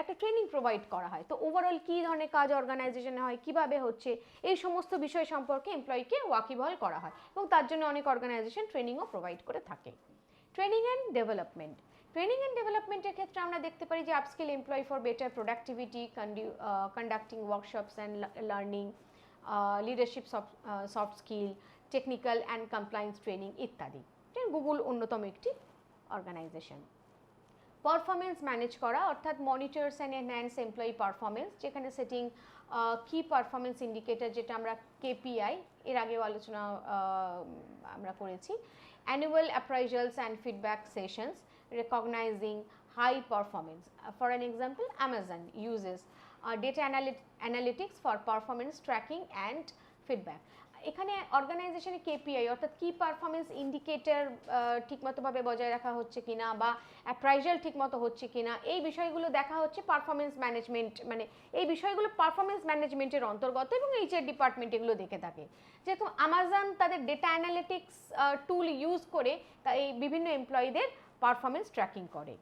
একটা ট্রেনিং প্রোভাইড করা হয়। তো ওভারঅল কী ধরনের কাজ অর্গানাইজেশনে হয়, কীভাবে হচ্ছে, এই সমস্ত বিষয় সম্পর্কে এমপ্লয়িকে ওয়াকিবহাল করা হয় এবং তার জন্য অনেক অর্গানাইজেশন ট্রেনিংও প্রোভাইড করে থাকে। Training and development, training and ডেভেলপমেন্টের ক্ষেত্রে আমরা দেখতে পারি যে upskill employee for better productivity, conducting workshops and learning, leadership soft skill, technical and compliance training ইত্যাদি। গুগল অন্যতম একটি অর্গানাইজেশন। পারফরমেন্স ম্যানেজ করা অর্থাৎ monitors and enhance employee performance, যেখানে সেটিং কি পারফরমেন্স ইন্ডিকেটর যেটা আমরা KPI এর আগেও আলোচনা আমরা করেছি, annual appraisals and feedback sessions, recognizing high performance. For an example, Amazon uses data analytics for performance tracking and feedback. এখানে অর্গানাইজেশনে KPI অর্থাৎ কি পারফরমেন্স ইন্ডিকেটর ঠিকমতোভাবে বজায় রাখা হচ্ছে কিনা বা অ্যাপ্রাইজাল ঠিকমতো হচ্ছে কিনা, এই বিষয়গুলো দেখা হচ্ছে পারফরমেন্স ম্যানেজমেন্ট, মানে এই বিষয়গুলো পারফরমেন্স ম্যানেজমেন্টের অন্তর্গত এবং HR ডিপার্টমেন্ট এগুলো দেখে থাকে। যেহেতু আমাজন তাদের ডেটা অ্যানালিটিক্স টুল ইউজ করে এই বিভিন্ন এমপ্লয়ীদের পারফরমেন্স ট্র্যাকিং করে।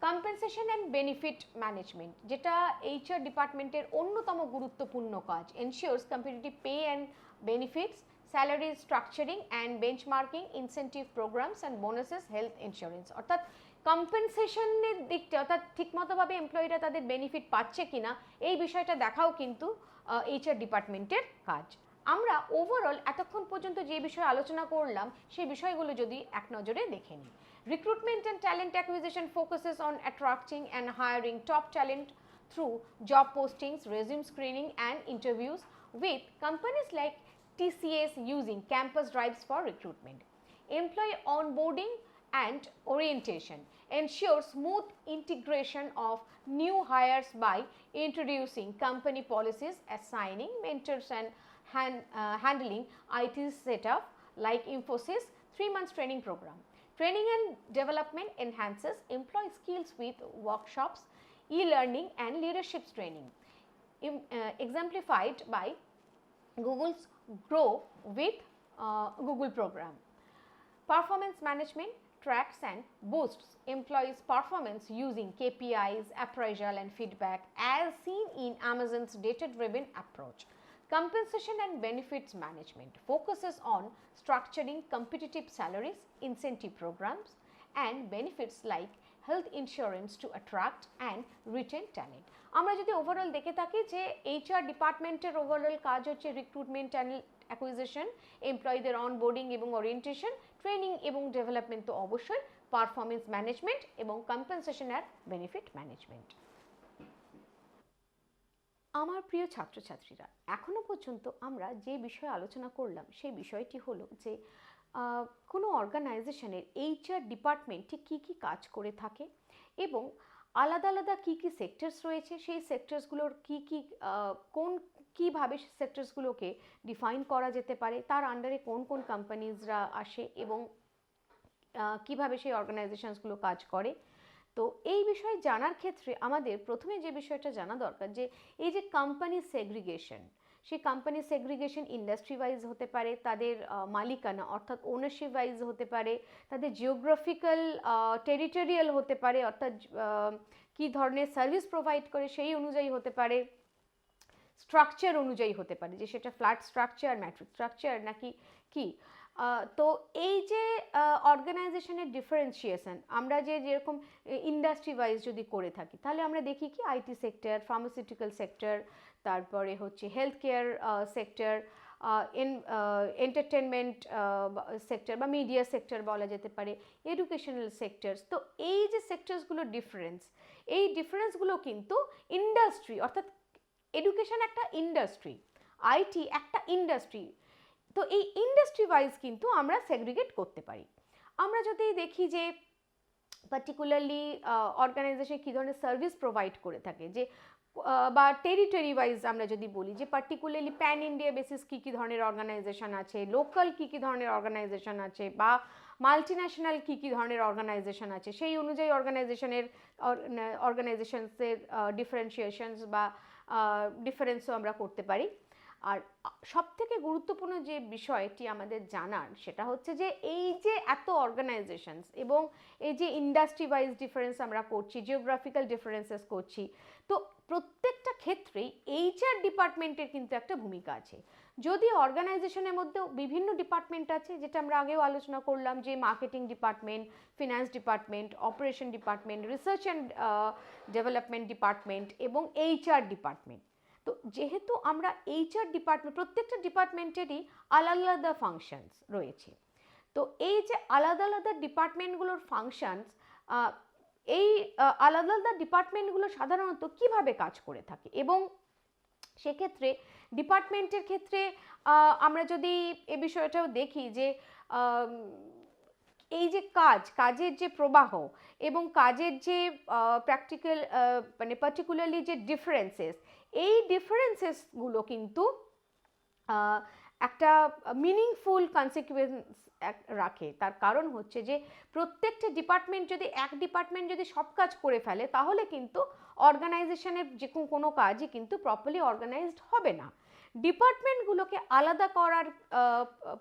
কম্পেনসেশন অ্যান্ড বেনিফিট ম্যানেজমেন্ট, যেটা HR ডিপার্টমেন্টের অন্যতম গুরুত্বপূর্ণ কাজ, ensures competitive pay and benefits, salary structuring and benchmarking, incentive programs and bonuses, health insurance. অর্থাৎ কম্পেনসেশনের দিকটা অর্থাৎ ঠিকমতোভাবে এমপ্লয়িরা তাদের বেনিফিট পাচ্ছে কিনা এই বিষয়টা দেখাও কিন্তু HR ডিপার্টমেন্টের কাজ। আমরা ওভারঅল এতক্ষণ পর্যন্ত যে বিষয়ে আলোচনা করলাম সেই বিষয়গুলো যদি এক নজরে দেখে নিই। Recruitment and talent acquisition focuses on attracting and hiring top talent through job postings, resume screening and interviews, with companies like TCS using campus drives for recruitment. Employee onboarding and orientation ensure smooth integration of new hires by introducing company policies, assigning mentors and handling IT setup like Infosys 3 months training program. Training and development enhances employee skills with workshops, e-learning and leadership training, exemplified by Google's Grow with Google program. Performance management tracks and boosts employees' performance using KPIs, appraisal and feedback as seen in Amazon's data-driven approach. Compensation and benefits management focuses on structuring competitive salaries, incentive programs and benefits like health insurance to attract and retain talent. আমরা যদি overall দেখে থাকি যে HR ডিপার্টমেন্টের overall কাজ হচ্ছে recruitment and acquisition, এমপ্লয়ীদের onboarding এবং orientation, training এবং ডেভেলপমেন্ট তো অবশ্যই, পারফরমেন্স ম্যানেজমেন্ট এবং কম্পেনসেশন আর বেনিফিট ম্যানেজমেন্ট। আমার প্রিয় ছাত্রছাত্রীরা, এখনো পর্যন্ত আমরা যে বিষয়ে আলোচনা করলাম সেই বিষয়টি হলো যে কোনো অর্গানাইজেশনের HR ডিপার্টমেন্ট ঠিক কী কী কাজ করে থাকে এবং আলাদা আলাদা কী কী সেক্টরস রয়েছে, সেই সেক্টরসগুলোর কীভাবে সেক্টরসগুলোকে ডিফাইন করা যেতে পারে, তার আন্ডারে কোন কোন কোম্পানিজরা আসে এবং কীভাবে সেই অর্গানাইজেশনসগুলো কাজ করে। তো এই বিষয়ে জানার ক্ষেত্রে আমাদের প্রথমে যে বিষয়টা জানা দরকার যে এই যে কোম্পানি সেগ্রিগেশন, সেই কোম্পানি সেগ্রিগেশন ইন্ডাস্ট্রি ওয়াইজ হতে পারে, তাদের মালিকানা অর্থাৎ ওনারশিপ ওয়াইজ হতে পারে, তাদের জিওগ্রাফিক্যাল টেরিটোরিয়াল হতে পারে অর্থাৎ কী ধরনের সার্ভিস প্রোভাইড করে সেই অনুযায়ী হতে পারে, স্ট্রাকচার অনুযায়ী হতে পারে যে সেটা ফ্ল্যাট স্ট্রাকচার, ম্যাট্রিক্স স্ট্রাকচার নাকি কি। তো এই যে অর্গানাইজেশনের ডিফারেন্সিয়েশন আমরা যেরকম ইন্ডাস্ট্রি ওয়াইজ যদি করে থাকি তাহলে আমরা দেখি কি আইটি সেক্টর, ফার্মাসিউটিক্যাল সেক্টর, তারপরে হচ্ছে health care sector, entertainment sector বা মিডিয়া সেক্টর বলা যেতে পারে, এডুকেশনাল সেক্টরস। তো এই যে সেক্টরসগুলো এই ডিফারেন্সগুলো কিন্তু ইন্ডাস্ট্রি অর্থাৎ এডুকেশন একটা ইন্ডাস্ট্রি, আইটি একটা ইন্ডাস্ট্রি। তো এই ইন্ডাস্ট্রি ওয়াইজ কিন্তু আমরা সেগ্রিগেট করতে পারি। আমরা যদি দেখি যে পার্টিকুলারলি অর্গানাইজেশন কী ধরনের সার্ভিস প্রোভাইড করে থাকে, যে বা টেরিটরি ওয়াইজ আমরা যদি বলি যে পার্টিকুলারলি প্যান ইন্ডিয়া বেসিস কী কী ধরনের অর্গানাইজেশন আছে, লোকাল কী কী ধরনের অর্গানাইজেশন আছে বা মাল্টিন্যাশনাল কী কী ধরনের অর্গানাইজেশন আছে, সেই অনুযায়ী অর্গানাইজেশনসের ডিফারেন্সিয়েশনস বা ডিফারেন্সও আমরা করতে পারি। আর সবথেকে গুরুত্বপূর্ণ যে বিষয়টি আমাদের জানার সেটা হচ্ছে যে এই যে এত অর্গানাইজেশনস এবং এই যে ইন্ডাস্ট্রি ওয়াইজ ডিফারেন্স আমরা করছি, জিওগ্রাফিক্যাল ডিফারেন্সেস করছি, তো প্রত্যেকটা ক্ষেত্রেই HR ডিপার্টমেন্টের কিন্তু একটা ভূমিকা আছে। যদি অর্গানাইজেশনের মধ্যেও বিভিন্ন ডিপার্টমেন্ট আছে, যেটা আমরা আগেও আলোচনা করলাম যে marketing department, finance department, operation department, research and development department এবং HR ডিপার্টমেন্ট। তো যেহেতু আমরা HR ডিপার্টমেন্ট, প্রত্যেকটা ডিপার্টমেন্টেরই আলাদা আলাদা ফাংশনস রয়েছে, তো এই যে আলাদা আলাদা ডিপার্টমেন্টগুলোর ফাংশনস, এই আলাদা আলাদা ডিপার্টমেন্টগুলো সাধারণত কিভাবে কাজ করে থাকে এবং সেক্ষেত্রে ডিপার্টমেন্টের ক্ষেত্রে আমরা যদি এ বিষয়টাও দেখি যে এই যে কাজের যে প্রবাহ এবং কাজের যে প্র্যাকটিক্যাল মানে পার্টিকুলারলি যে ডিফারেন্সেস, এই ডিফারেন্সেসগুলো কিন্তু একটা মিনিংফুল কনসিকুয়েন্স রাখে। তার কারণ হচ্ছে যে প্রত্যেকটা ডিপার্টমেন্ট যদি সব কাজ করে ফেলে তাহলে কিন্তু অর্গানাইজেশনের যে কোনো কাজই কিন্তু প্রপারলি অর্গানাইজড হবে না। ডিপার্টমেন্টগুলোকে আলাদা করার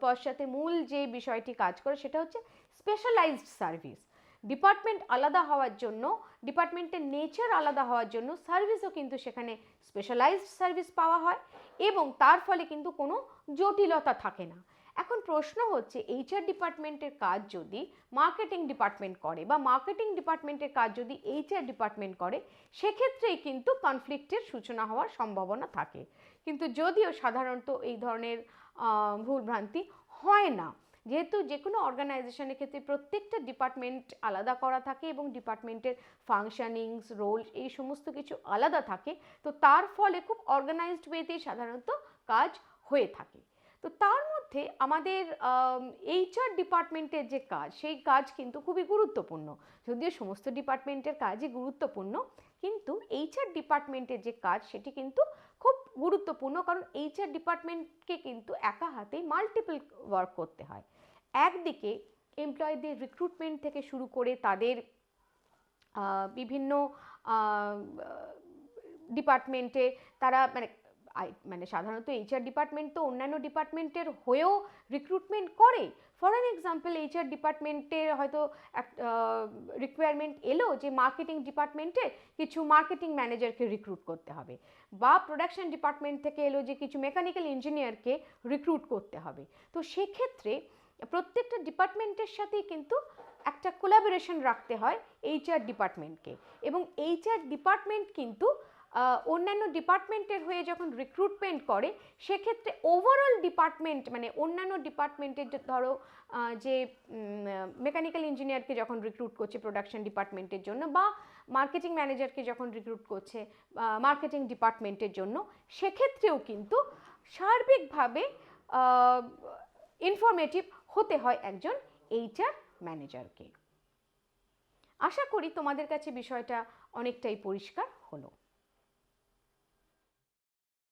পশ্চাতে মূল যে বিষয়টি কাজ করে সেটা হচ্ছে স্পেশালাইজড সার্ভিস। ডিপার্টমেন্ট আলাদা হওয়ার জন্য, ডিপার্টমেন্টের নেচার আলাদা হওয়ার জন্য সার্ভিসও কিন্তু সেখানে স্পেশালাইজড সার্ভিস পাওয়া হয় এবং তার ফলে কিন্তু কোনো জটিলতা থাকে না। এখন প্রশ্ন হচ্ছে HR ডিপার্টমেন্টের কাজ যদি মার্কেটিং ডিপার্টমেন্ট করে বা মার্কেটিং ডিপার্টমেন্টের কাজ যদি HR ডিপার্টমেন্ট করে, সেক্ষেত্রেই কিন্তু কনফ্লিক্টের সূচনা হওয়ার সম্ভাবনা থাকে। কিন্তু যদিও সাধারণত এই ধরনের ভুলভ্রান্তি হয় না, যেহেতু যে কোনো অর্গানাইজেশনের ক্ষেত্রে প্রত্যেকটা ডিপার্টমেন্ট আলাদা করা থাকে এবং ডিপার্টমেন্টের ফাংশনিংস, রোল এই সমস্ত কিছু আলাদা থাকে, তো তার ফলে খুব অর্গানাইজড ওয়েতেই সাধারণত কাজ হয়ে থাকে। তো তার মধ্যে আমাদের এইচআর ডিপার্টমেন্টের যে কাজ, সেই কাজ কিন্তু খুবই গুরুত্বপূর্ণ। যদিও সমস্ত ডিপার্টমেন্টের কাজই গুরুত্বপূর্ণ, কিন্তু এইচআর ডিপার্টমেন্টের যে কাজ সেটি কিন্তু খুব গুরুত্বপূর্ণ, কারণ এইচআর ডিপার্টমেন্টকে কিন্তু একা হাতেই মাল্টিপল ওয়ার্ক করতে হয়। একদিকে এমপ্লয়ীদের রিক্রুটমেন্ট থেকে শুরু করে তাদের বিভিন্ন ডিপার্টমেন্টে তারা মানে সাধারণত এইচআর ডিপার্টমেন্ট তো অন্যান্য ডিপার্টমেন্টের হয়েও রিক্রুটমেন্ট করে। ফর অ্যান এক্সাম্পল, এইচআর ডিপার্টমেন্টের হয়তো রিকোয়ারমেন্ট এলো যে মার্কেটিং ডিপার্টমেন্টে কিছু মার্কেটিং ম্যানেজারকে রিক্রুট করতে হবে, বা প্রোডাকশন ডিপার্টমেন্ট থেকে এলো যে কিছু মেকানিক্যাল ইঞ্জিনিয়ারকে রিক্রুট করতে হবে। তো সেক্ষেত্রে প্রত্যেকটা ডিপার্টমেন্টের সাথেই কিন্তু একটা কোলাবোরেশন রাখতে হয় এইচআর ডিপার্টমেন্টকে, এবং এইচআর ডিপার্টমেন্ট কিন্তু অন্যান্য ডিপার্টমেন্টের হয়ে যখন রিক্রুটমেন্ট করে, সেক্ষেত্রে ওভারঅল ডিপার্টমেন্ট মানে অন্যান্য ডিপার্টমেন্টের ধরো যে মেকানিক্যাল ইঞ্জিনিয়ারকে যখন রিক্রুট করছে প্রোডাকশন ডিপার্টমেন্টের জন্য, বা মার্কেটিং ম্যানেজারকে যখন রিক্রুট করছে মার্কেটিং ডিপার্টমেন্টের জন্য, সেক্ষেত্রেও কিন্তু সার্বিকভাবে ইনফরমেটিভ হতে হয় একজন এইচআর ম্যানেজারকে। আশা করি তোমাদের কাছে বিষয়টা অনেকটাই পরিষ্কার হলো।